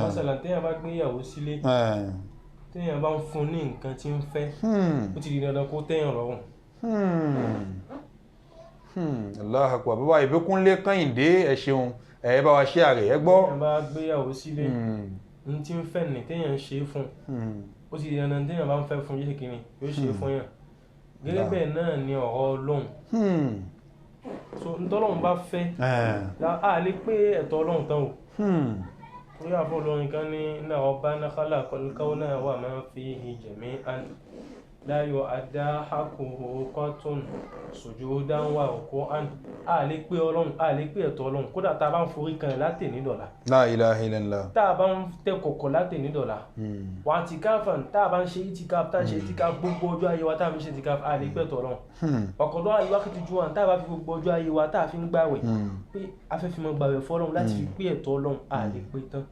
mọ́sálà téèyàn bá gbéyàwó sílé téèyàn bá ń fún ní nǹkan tí ń fẹ́ ó ti di dandan kó téèyàn lọ́rùn. Allahu Akbar bàbá Ìbíkúnlé Kẹ́hìndé ẹ ṣeun ẹ bá wa ṣe àrẹ ẹ gbọ́. téèyàn bá gbéyàwó sílé ní tí ń fẹ́ ní téèyàn ṣe é fún ó sì di dandan téèyàn bá ń fẹ́ fún yé kìíní yóò ṣe é fún yàn gẹ́gẹ́ bẹ́ẹ̀ náà ni ọ̀rọ̀ Ọlọ́run so ntọ́lọ́run bá fẹ́ a lè pé ẹ̀tọ́ Ọlọ́run tán o torí àfọ Ọlọ́run kan ní iná ọba nákàlà kọ́lùkáwọ́ náà wà máa ń fi ìjẹ̀mí láyọ̀ adá hakuhu kọ́tún sujudan wa ruku'an a lè pé Ọlọ́run a lè pé ẹ̀tọ́ Ọlọ́run kódà tá a bá ń forí kan láti ní dọ̀là la ilaha illallah tá a bá ń tẹ kọ̀kọ̀ láti ní dọ̀là wà á ti káfàn tá a bá ń ṣe itikaf tá a ṣe itikaf gbogbo ọjọ́ ayé wa tá a fi ṣe itikaf a lè pé ẹ̀tọ́ Ọlọ́run ọ̀kọ̀dọ̀ ayé wa kìtì ju wọn tá a bá fi gbogbo ọjọ́ ayé wa tá a fi ń gbàwẹ̀ pé afẹ́fẹ́ mọ́ gbàwẹ̀ fọ́lọ́run láti fi pé ẹ̀tọ́ Ọlọ́run a lè pé tán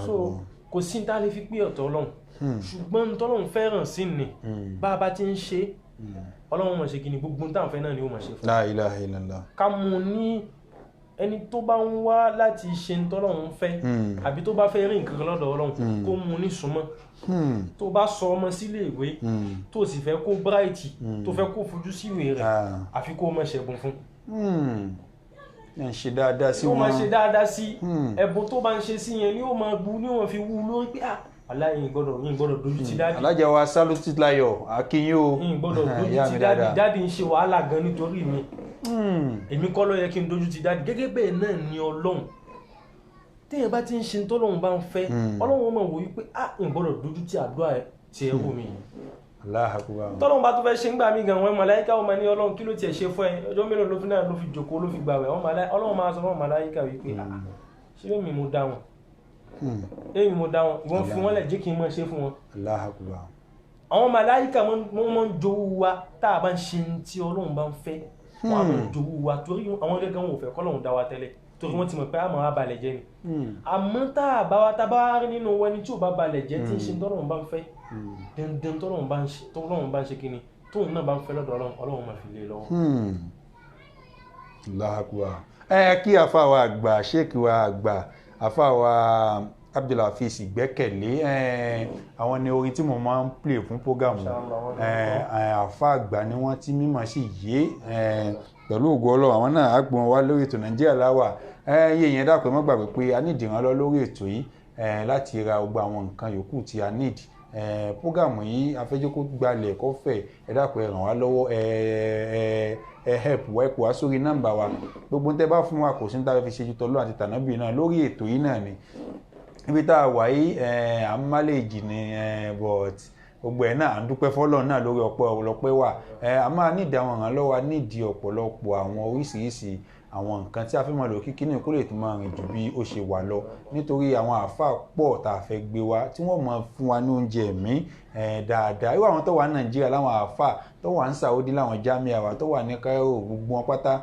so kò sí ní tá a lè fi pé ẹ̀tọ́ Ọlọ́run ṣùgbọ́n tọ́lọ́run fẹ́ràn sí ni bá a bá ti ń ṣe Ọlọ́run mọ̀ ṣe kí ni gbogbo táwọn fẹ́ náà ni ó mọ̀ ṣe fún la ilaha illallah ká mú ní ẹni tó bá ń wá láti ṣe tọ́lọ́run fẹ́ àbí tó bá fẹ́ rí nǹkan kan lọ́dọ̀ Ọlọ́run kó mú ní súnmọ́ tó bá sọ ọmọ sílé ìwé tó sì fẹ́ kó bíráìtì tó fẹ́ kó fojú sí ìwé rẹ̀ àfi kó mọ̀ ṣẹ̀bùn fún ń ṣe dáadáa sí wọn. wọn yóò máa ṣe dáadáa sí ẹ̀bùn tó bá ń ṣe sí yẹn ni yóò máa bu ni wọ́n fi wú lórí pé aláyìn gbọ́dọ̀ dojú ti dáàdì. alájà wa Saluti Láyọ̀ akínyìn o. yín gbọ́dọ̀ dojú ti dáàdì. dáàdì ń ṣe wàhálà gan nítorí mi. èmi kọ́ ló yẹ kí n dojú ti dáàdì gẹ́gẹ́ bẹ́ẹ̀ náà ni Ọlọ́run. téèyàn bá ti ń ṣe tọ́lọ́run bá ń fẹ́ Ọlọ́run máa wò wípé ń gbọ́dọ̀ dojú ti àdúrà ti ẹrú mi. tọ́lọ́run bá tó fẹ́ ṣe ń gbà mí gan wọn màláíkà wọn máa ní Ọlọ́run kí ló tiẹ̀ ṣe fún ẹ ọjọ́ mélòó ló fi náà ló fi jòkó ló fi gbàwẹ̀ Ọlọ́run máa sọ fún màláíkà wípé ṣé mi mo dá wọn èyí mo dá wọn ìwọ́n fi wọ́n lẹ̀ jẹ́ kí n máa ṣe fún wọn. àwọn màláíkà wọ́n máa ń jowú wa tá a bá ń ṣe tí Ọlọ́run bá ń fẹ́ wọ́n á máa ń jowú wa torí àwọn gẹ́gẹ́ wọn ò fẹ́ k'Ọlọ́run dá wa tẹ́lẹ̀ torí wọ́n ti mọ̀ pé àmọ́ á balẹ̀ jẹ́ ni àmọ́ tá a bá rí nínú ẹni tí ò bá balẹ̀ jẹ́ tí ń ṣe tọ́lọ́run bá ń fẹ́ dandan tọ́lọ́run bá ń ṣe kíni tóun náà bá ń fẹ́ lọ́dọ̀ Ọlọ́run máa fi lé lọ́wọ́. kí àfa wa àgbà ṣéèkì wa àgbà àfa wa Abdulhafiz Ìgbẹ́kẹ̀lé àwọn ni orin tí mo máa ń play fún program àfa àgbà ni wọ́n tí mímọ̀ sí yé pẹ̀lú ògo Ọlọ́run àwọn náà àgbọn wa lórí ètò Nàìjíríà Láwà yé yẹn dàpẹ́ mọ́ gbàgbé pé a ní ìdìrànlọ́ lórí ètò yìí láti ra gbogbo àwọn nǹkan yòókù tí a need program yìí afẹ́jọ́ kó gbalẹ̀ kọ́fẹ̀ ẹ dàpẹ́ ràn wá lọ́wọ́ help wá sórí nọ́mbà wa gbogbo tẹ́ bá fún wa kò sí ní tá a fi ṣe ju tọ́lọ́ àti tànábì náà lórí ètò yìí náà ni ibi tá a wà yìí à ń máléèjì ni but gbogbo ẹ̀ náà à ń dúpẹ́ fọ́lọ́run náà lórí ọpẹ́ wà a máa nídìí àwọn ìrànlọ́wọ́ nídìí ọ̀pọ̀lọpọ̀ àwọn oríṣiríṣi àwọn nǹkan tí a fẹ́ máa lò kíkí ní kó lè tún máa rìn jù bí ó ṣe wà lọ nítorí àwọn àáfàá pọ̀ tá a fẹ́ gbé wá tí wọ́n máa fún wa ní oúnjẹ ẹ̀mí dáadáa irú àwọn tó wà ní Nàìjíríà láwọn àáfàá tó wà ní Saudi láwọn Jamia wa tó wà ní Cairo gbogbo wọn pátá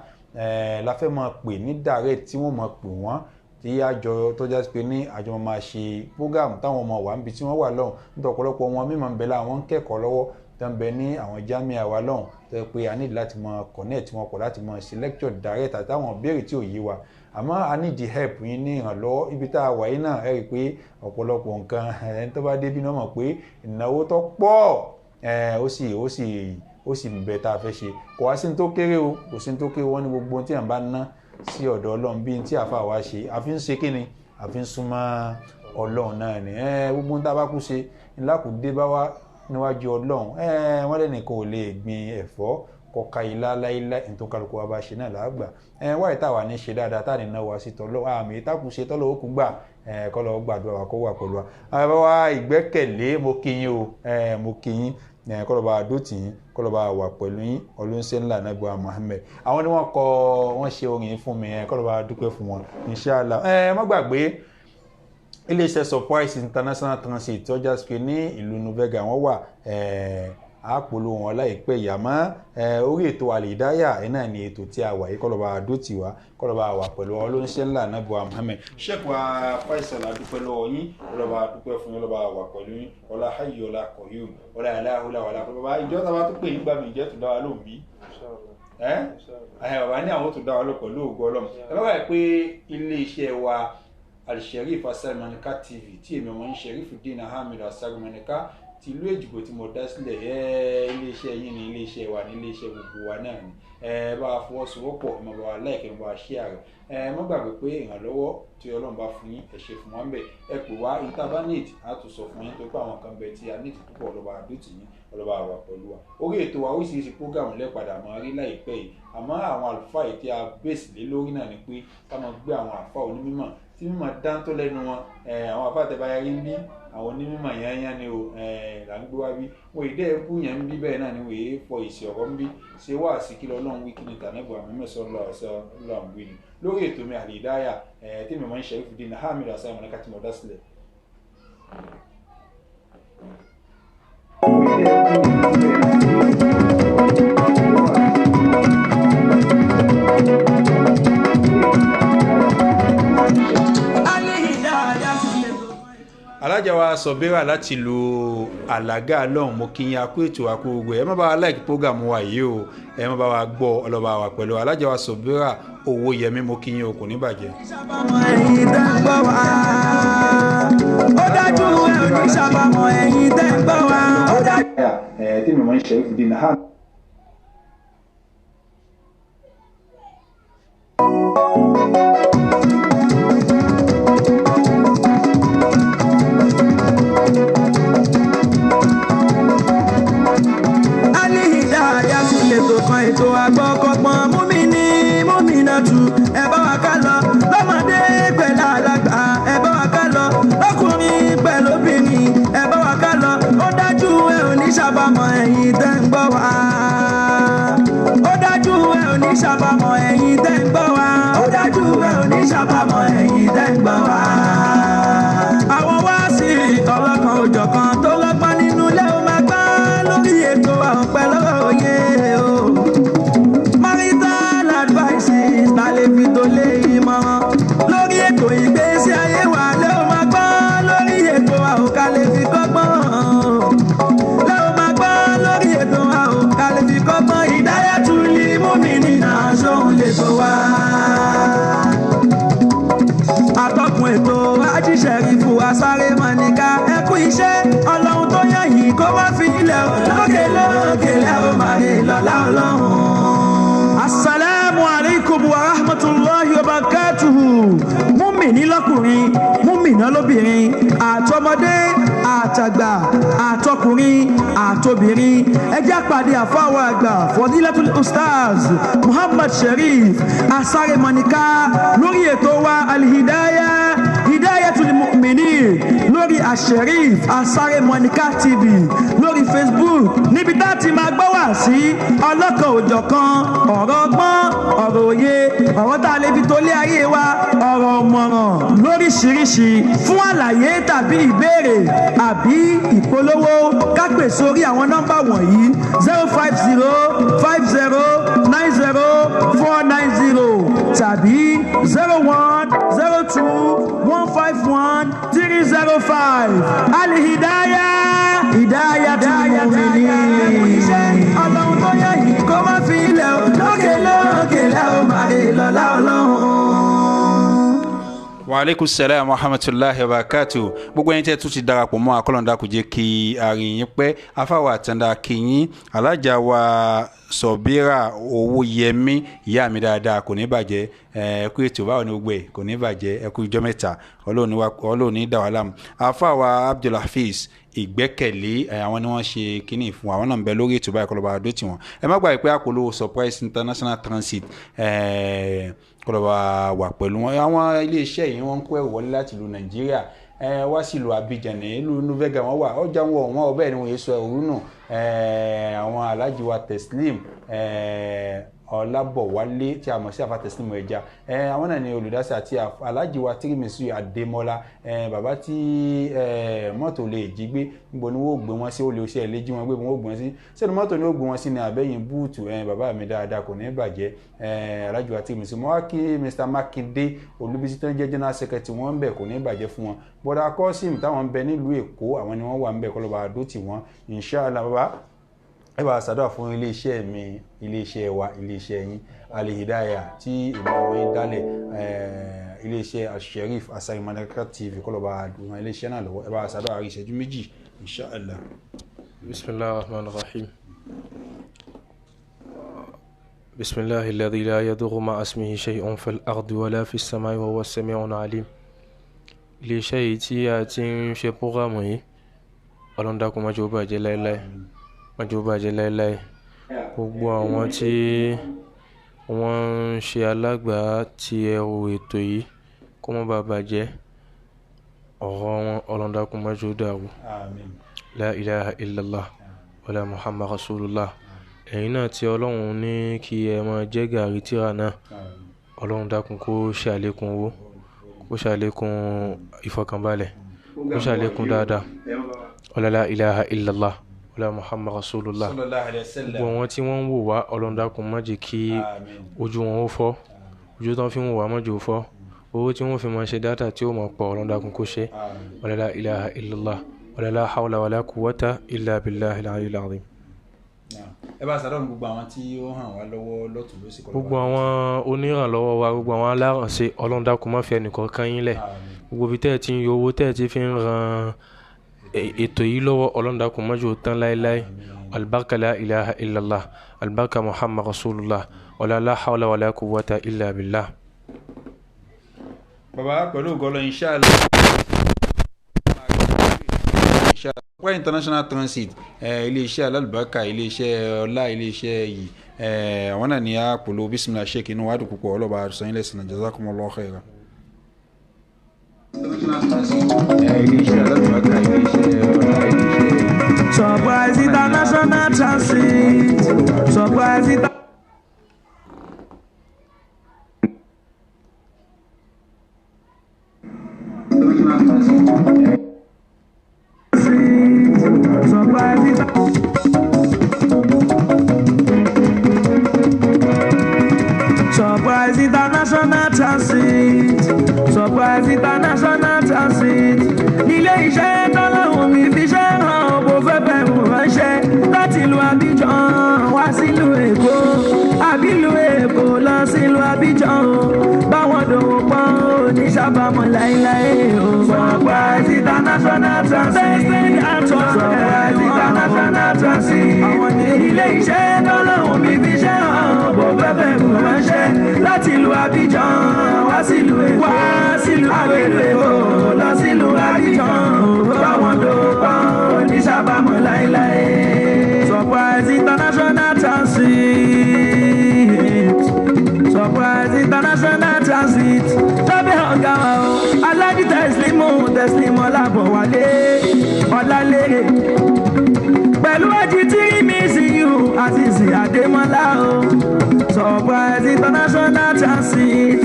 la fẹ́ máa pè ní direct tí wọ́n máa pè wọ́n tí àjọ tó jẹ́ pé ní àjọ máa ṣe program táwọn ọmọ wa níbi tí wọ́n wà lọ́hùn nítorí ọ̀pọ̀lọpọ̀ wọn mímọ̀ ń bẹ láwọn ń kẹ́kọ̀ọ́ lọ́wọ́ tó ń bẹ ní àwọn Jamia wa lọ́hùn tó yẹ pé a nílò láti máa connect wọn pọ̀ láti máa ṣe lecture direct àtàwọn béèrè tí ò yé wa àmọ́ a need the help yín ní ìrànlọ́wọ́ ibi tá a wà yìí náà ẹ rí i pé ọ̀pọ̀lọpọ̀ nǹkan ẹni tó bá débi náà mọ̀ pé ìnáwó tó pọ̀ ó sì ń bẹ tá a fẹ́ ṣe kò wá sí ní tó kéré o kò sí ní tó kéré wọn ní gbogbo ohun tí à ń bá ná sí ọ̀dọ̀ Ọlọ́run bí tí àfa wa ṣe àfi ń ṣe kíni àfi ń súnmọ́ Ọlọ́run náà ni gbogbo ohun tá a bá kú ṣe ńlá kò dé bá wá níwájú Ọlọ́run wọ́n lẹ́nìkan ò lè gbin ẹ̀fọ́ kọka ilá láíláí ní tó kálukú wa bá ṣe náà làágbà wáyé táwa ní ṣe dáadáa táà ní náà wá sí tọ́lọ́ àmì ìtàkù ṣe tọ́lọ́ ó kú gbà kọ́lọ́ gbàdúrà wa kó wà pẹ̀lú wa. àbá wa Ìgbẹ́kẹ̀lé mo kí yín o mo kí yín kọ́lọ́ bá dótì yín kọ́lọ́ bá wà pẹ̀lú yín ọlọ́nṣẹ́ ńlá Ànábì wa Muhammad àwọn ni wọ́n ṣe orin fún mi kọ́lọ́ bá dúpẹ́ fún wọn inshallah. má gbàgbé iléeṣẹ́ Surprise International Transit tó já sí ní ìlú Nuvega wọ́n wà àpòlò wọn láìpẹ́ ìyàmọ́ orí ètò Al-Hidayah náà ni ètò tí a wà yìí kọ́lọ́ba àdótì wa kọ́lọ́ba wà pẹ̀lú ọlọ́nṣẹ́ ńlá Ànábì wa Muhammad Sheikh wa Faisal adúpẹ́ lọ́wọ́ yín kọ́lọ́ba àdúpẹ́ fún yín lọ́ba wà pẹ̀lú yín ọlá hayyu ọlá qayyum ọlá aláhùlá wàlá kọ́lọ́ba ìjọ tàbá tó pè nígbà mi ìjẹ́ tó dá wa lóhùn bí bàbá ní àwọn tó dá wa lọ pẹ̀lú ògo Ọlọ́run ẹ bá wà pé ilé iṣẹ́ wa Al-Sharif Asarimanika TV tí èmi ọmọ yín Sharifuddeen Ahmed Asarimanika ti ìlú Èjìgbò tí mo dá sílẹ̀ iléeṣẹ́ yín ni iléeṣẹ́ wa ní iléeṣẹ́ gbogbo wa náà ni bá a fọwọ́sowọ́pọ̀ ẹ máa bá wa like ẹ máa bá wa share rẹ̀ má gbàgbé pé ìrànlọ́wọ́ tí Ọlọ́run bá fún yín ẹ ṣe fún wa ń bẹ̀ ẹ pè wá internet á tún sọ fún yín tó pé àwọn kan bẹ tí a ní ìtúpọ̀ ọlọ́ba àdótì yín ọlọ́ba àwà pẹ̀lú wa orí ètò wa oríṣiríṣi program lẹ́padà máa rí láìpẹ́ yìí àmọ́ àwọn àlùfáà yìí tí a bèsì lé lórí náà ni pé ká máa gbé àwọn àlùfáà onímọ̀ tí mímọ̀ dáńtọ́ lẹ́nu wọn àwọn àlùfáà tẹ́ bá yarí ń bí àwọn onímọ̀ yányá ni o là ń gbé wá bí wọ́n ìdẹ́ ẹkú yẹn ń bí bẹ́ẹ̀ náà ni wọ́n èé fọ ìsì ọ̀rọ̀ ń bí ṣé wà sí kí Ọlọ́run wí kí ni tànàbù àmì mẹ́sàn-án lọ́wọ́ wí ni lórí ètò mi Al-Hidayah tí mi máa ń Sharifuddeen Ahmed Asarimanika tí mo dá sílẹ̀. alájà wa Sọ̀bírà láti lu Àlàgà lọ́hùn mo kí yín akú ètò akú gbogbo ẹ má bá wa like program wa yìí o ẹ má bá wa gbọ́ ọlọ́ba wa pẹ̀lú alájà wa Sọ̀bírà Owóyẹmí mo kí yín o kò ní bàjẹ́. ó dájú ẹ ò ní ṣàbàmọ̀ ẹ̀yin tẹ́ ń gbọ́ wa ó dájú. tí mi máa ń Sharifuddeen Ahmed. ẹ̀yin tẹ́ ń gbọ́ wa ó dájú ẹ ò ní ṣàbámọ̀ ẹ̀yin tẹ́ ń gbọ́ wa. àwọn wá sí ọlọ́kan òjọ̀kan tó lọ́gbọ́n nínú ilé ó máa gbọ́ lórí ètò àwọn pẹ̀lú òye o. marital advices ta lè fi tó lé ìmọ̀ràn lórí ètò ìgbésí ayé wa lé ó máa gbọ́ lórí ètò àwọn ká lè fi kọ́gbọ́n lé ó máa gbọ́ lórí ètò àwọn ká lè fi kọ́gbọ́n Hidayatul Mu'minina sóhun lè tó wá. atọ́kùn ètò Haji Sherifu Asare Monica ẹ kú iṣẹ́ ọlọ́run tó yàn yìí kó má fi ilẹ̀ lókè lókè lẹ́rọ màrí lọ́lá ọlọ́run. Assalamu alaikum wa rahmatullahi wa barakatuhu. Múmìnì lọ́kùnrin, múmìnà lóbìnrin, àtọmọdé, àtàgbà, àtọkùnrin, àtobìnrin. Ẹ jẹ́ àpàdé àfáwọ̀ àgbà Fadilatul Ustaz Muhammad Sherif Asare Monica lórí ètò wa Al-Hidayah Hidayatul Mu'minin lórí Sherif Asare Monica TV lórí Facebook níbi tá a ti máa gbọ́ wá sí ọlọ́kan òjọ̀kan ọ̀rọ̀ ọgbọ́n ọ̀rọ̀ òye ọ̀rọ̀ tá a lè fi tolé ayé wa ọ̀rọ̀ ọ̀mọ̀ràn lóríṣiríṣi fún àlàyé tàbí ìbéèrè àbí ìpolówó ká pè sórí àwọn nọ́mbà wọ̀nyí 0505090 tàbí 010215130 Al-Hidayah Hidayatul Mu'minin. ọlọ́run tó yẹ yìí kó má fi ilẹ̀ lókè lókè lẹ́wọ̀n màrí lọ́lá ọlọ́run. wa aleykum salaam wa rahmatulahi wa barakatu. gbogbo ẹni tẹ́ tún ti darapọ̀ mọ́ akọ́lọ́ndà kò jẹ́ kí àárín yín pẹ́ afáwọ̀ àtàndà kìyìn alájà wa Sọ̀bírà Owóyẹmí ìyá mi dáadáa kò ní bàjẹ́ ẹ̀kú ètò báwo ni gbogbo ẹ̀ kò ní bàjẹ́ ẹ̀kú ìjọ mẹ́ta Ọlọ́run ní dàwálàmù afáwọ̀ Abdulhafiz Ìgbẹ́kẹ̀lé àwọn ni wọ́n ṣe kínní fún àwọn náà ń bẹ lórí ètò báyìí kọlọ́ba àdó tiwọn ẹ má gbàgbé pé àpolówó Surprise International Transit kọlọ́ba wà pẹ̀lú wọn àwọn iléeṣẹ́ yìí wọ́n ń kó ẹrù wọlé láti ìlú Nàìjíríà wá sí ìlú Abidjan ìlú Nuvega wọn wà ọjà wọn ọbẹ̀ ni wọ́n yé sọ ẹ̀rú nù àwọn alájí wa Teslim Ọlábọ̀wálé tí a mọ̀ sí àfa Teslim ẹja àwọn náà ni olùdásí àti alájí wa Tírímísù Adémọ́lá bàbá tí mọ́tò lè jí gbé níbo ni wọ́n gbé wọn sí ó lè ṣe ẹ̀lẹ́jí wọn gbé wọn gbé wọn sí sẹ́nu mọ́tò ni ó gbé wọn sí ní àbẹ́yìn búùtù bàbá mi dáadáa kò ní bàjẹ́ alájí wa Tírímísù mọ́ wá kí Mr. Mákindé Olúbísí tó ń jẹ́ general secretary wọn ń bẹ̀ kò ní bàjẹ́ fún wọn bọ́dà Kọ́sìm táwọn ń bẹ nílùú Èkó àwọn ni wọ́n wà ń bẹ̀ kọ́ lọ́ba àdó tì wọ́n inshallah bàbá ẹ bá ṣàdúrà fún iléeṣẹ́ mi iléeṣẹ́ wa iléeṣẹ́ yín Al-Hidayah tí ìmọ̀ wọn dálẹ̀ iléeṣẹ́ Sherif Asare Monica TV kọ́ lọ́ba àdúrà iléeṣẹ́ náà lọ́wọ́ ẹ bá ṣàdúrà àrí ìṣẹ́jú méjì inshallah. Bismillahir Rahmanir Rahim. Bismillahil ladhi la yadurru ma'a ismihi shay'un fil ardi wala fis samai wa huwas sami'un alim. Iléeṣẹ́ yìí tí a ti ń ṣe prógrámù yìí Ọlọ́run dákun má jẹ́ ó bàjẹ́ láéláé má jẹ́ ó bàjẹ́ láéláé gbogbo àwọn tí wọ́n ń ṣe alágbàá ti ẹrù ètò yìí kó má bàa bàjẹ́ ọ̀rọ̀ wọn Ọlọ́run dákun má jẹ́ ó dàrú la ilaha illallah wala muhammad rasulullah ẹ̀yin náà tí Ọlọ́run ní kí ẹ máa jẹ́ gàrí tíra náà Ọlọ́run dákun kó ṣàlékún owó kó ṣàlékún ìfọkànbalẹ̀ kó ṣàlékún dáadáa wala la ilaha illallah wala muhammad rasulullah gbogbo wọn tí wọ́n ń wò wá Ọlọ́run dákun má jẹ́ kí ojú wọn ó fọ́ ojú tán fi ń wò wá má jẹ́ ó fọ́ owó tí wọ́n fi máa ṣe dátà tí ó máa pọ̀ Ọlọ́run dákun kó ṣe wala la ilaha illallah wala la hawla wala quwwata illa billahil aliyyil azim. ẹ bá ṣàdúrà gbogbo àwọn tí ó hàn wá lọ́wọ́ lọ́tùn lósì kọ́ gbogbo àwọn onírànlọ́wọ́ wa gbogbo àwọn alárànṣe Ọlọ́run dákun má fi ẹnìkan kan yín lẹ̀ gbogbo ibi tẹ́ ẹ ti ń yọ owó tẹ́ ẹ ti fi ń ran ètò yìí lọ́wọ́ Ọlọ́run dákun má jẹ́ ó tán láéláé albarka la ilaha illallah albarka muhammad rasulullah wala la hawla wala quwwata illa billah. bàbá pẹ̀lú ògọ́lọ́ inshallah Surprise International Transit iléeṣẹ́ alálùbáríkà iléeṣẹ́ ọlá iléeṣẹ́ yìí àwọn náà ní àpòlò bismillah sheik inú wàdùn púpọ̀ ọlọ́ba àdùsán ilẹ̀ sinna jazakumullahu khairan. iléeṣẹ́ alálùbáríkà iléeṣẹ́ ọlá iléeṣẹ́ Surprise International Transit Surprise Surprise International Transit, Surprise International Transit, ilé iṣẹ́ tọ́lọ́hún mi fi ṣẹ́ hàn bó fẹ́ bẹ̀rù ránṣẹ́ láti ìlú Abidjan wá sílùú Èkó, àbílùú Èkó lọ sílùú Abidjan o, báwọn dòwò pọ̀ oníṣàbámọ̀ láéláé o. Surprise International Transit, Surprise International Transit, ilé iṣẹ́ tọ́lọ́hún mi fi ṣẹ́ hàn bó fẹ́ bẹ̀rù ránṣẹ́ láti ìlú Abidjan wá sílùú Èkó, àbílùú Èkó lọ sílùú Abidjan báwọn dòwò pọ̀ oníṣàbámọ̀ láéláé. Surprise International Transit, Surprise International Transit, lábẹ́ ọ̀gá wa o, Alhaji Teslimu Ọlábọ̀wálé Ọlálérè pẹ̀lú Haji Tirimiziyu Azeez Adémọ́lá o. Surprise International Transit,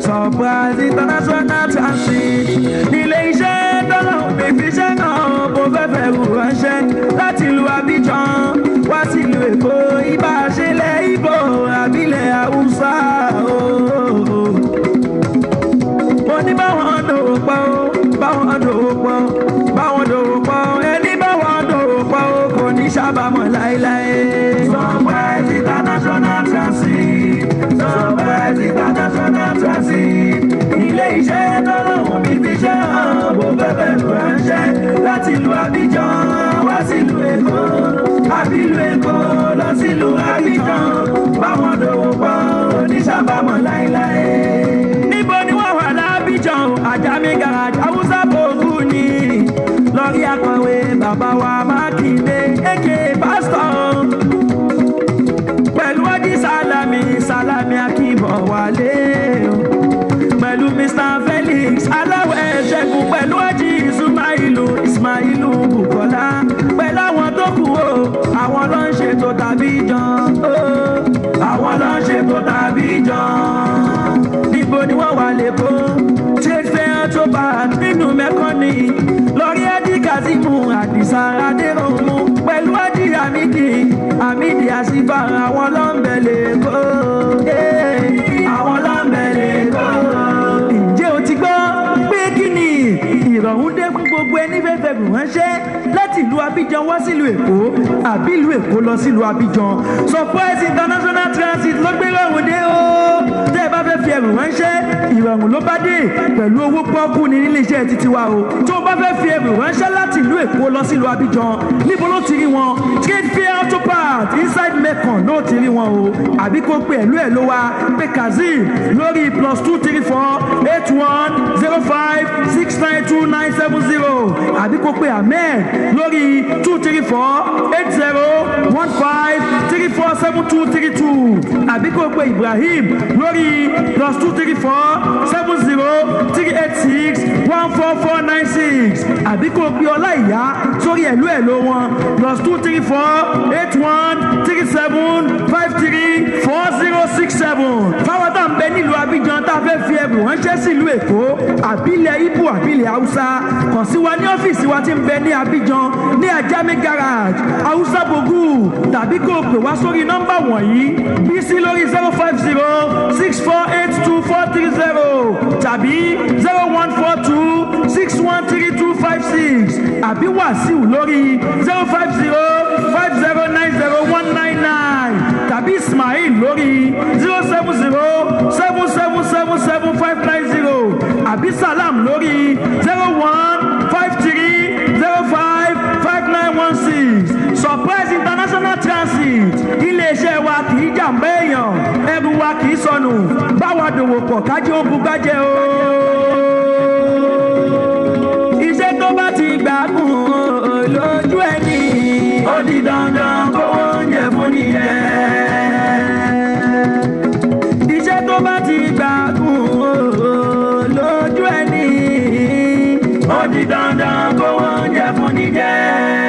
Surprise International Transit, nílé iṣẹ́ tọ́lọ́hún mi fi ṣẹ́ hàn bó fẹ́ fẹ̀rù ránṣẹ́ láti ìlú Abidjan wá sílùú Èkó, ibà ṣẹlẹ̀ Ìgbò àbílẹ̀ Haúsá o. Mo ní báwọn dòwò pọ̀ o, báwọn dòwò pọ̀, báwọn dòwò pọ̀, ẹni báwọn dòwò pọ̀ o kò ní ṣàbámọ̀ láéláé. Surprise International Transit, Surprise International Transit, ilé iṣẹ́ tọ́lọ́hún mi fi ṣẹ́ hàn bó fẹ́ fẹ̀rù ránṣẹ́ láti ìlú Abidjan wá sílùú Èkó, àbílùú Èkó lọ sílùú Abidjan báwọn dòwò pọ̀ oníṣàbámọ̀ láéláé. Níbo ni wọ́n wà lábíjan Ajami Garage Haúsá Bògú ni lórí akọ̀wé bàbá wa Mákindé èké pásítọ̀ pẹ̀lú Haji Salami Akínbọ̀wálé pẹ̀lú Mr. Felix Aláwẹ̀ Ṣẹ́gun pẹ̀lú Haji Ismailu Bukola pẹ̀lú àwọn tó kù o, àwọn ló ń ṣètò Abidjan o, àwọn ló ń ṣètò Abidjan. Níbo ni wọ́n wà lẹ́kọ̀ọ́ trade fair tó bá nínú mẹ́kọ́nì lórí Haji Kazeem Adisa Adéròmù pẹ̀lú Haji Hamidi Asifa, àwọn ló ń bẹ̀ lẹ́kọ̀ọ́, àwọn ló ń bẹ̀ lẹ́kọ̀ọ́. Ǹjẹ́ o ti gbọ́ pé kí ni ìrọ̀rùn dé fún gbogbo ẹni fẹ́ fẹ̀rù ránṣẹ́ láti ìlú Abidjan wá sílùú Èkó, àbí ìlú Èkó lọ sílùú Abidjan? Surprise International Transit ló gbé rọrùn dé o. Tẹ́ ẹ bá fẹ́ fi ẹrù ránṣẹ́, ìrọ̀rùn ló bá dé pẹ̀lú owó pọ́ọ́kú ní nílé iṣẹ́ títí wa o. Tó o bá fẹ́ fi ẹrù ránṣẹ́ láti ìlú Èkó lọ sílùú Abidjan, níbo ló ti rí wọn? Trade Fair Auto Parts inside Mekong ló ti rí wọn o. Àbí kó pe ẹ̀lú ẹ̀ ló wa pé Kazeem lórí +234-8105-692-970, àbí kó pe Ahmed lórí 234-8015-347232, àbí kó pe Ibrahim lórí +234-70386-14496, àbí kó pe Ọláìyá sórí ẹ̀lú ẹ̀ ló wọn +234-8137534067. fáwọn tá à ń bẹ nílùú Abidjan tá a fẹ́ fi ẹrù ránṣẹ́ sílùú Èkó, àbílẹ̀ Ìgbò àbílẹ̀ Haúsá, kàn sí wa ní ọ́fíìsì wa tí ń bẹ ní Abidjan ní Ajami Garage Haúsá Bògú, tàbí kó o pè wá sórí nọ́mbà wọ̀nyí bí sí lórí 050-6482-430 tàbí 0142-613256, àbí Wàsíù lórí 050-5090-199 tàbí Ismail lórí 070-7777-590 àbí Salam lórí 0153055916. Surprise International Transit, iléeṣẹ́ wa kì í jàmbá èèyàn, ẹrù wa kì í sọnù, báwa dòwò pọ̀ kájí ó bugájẹ́ o. Iṣẹ́ tó bá ti gbà kún lójú ẹni, ó di dandan kó oúnjẹ fún nìyẹn. Iṣẹ́ tó bá ti gbà kún lójú ẹni, ó di dandan kó oúnjẹ fún nìyẹn.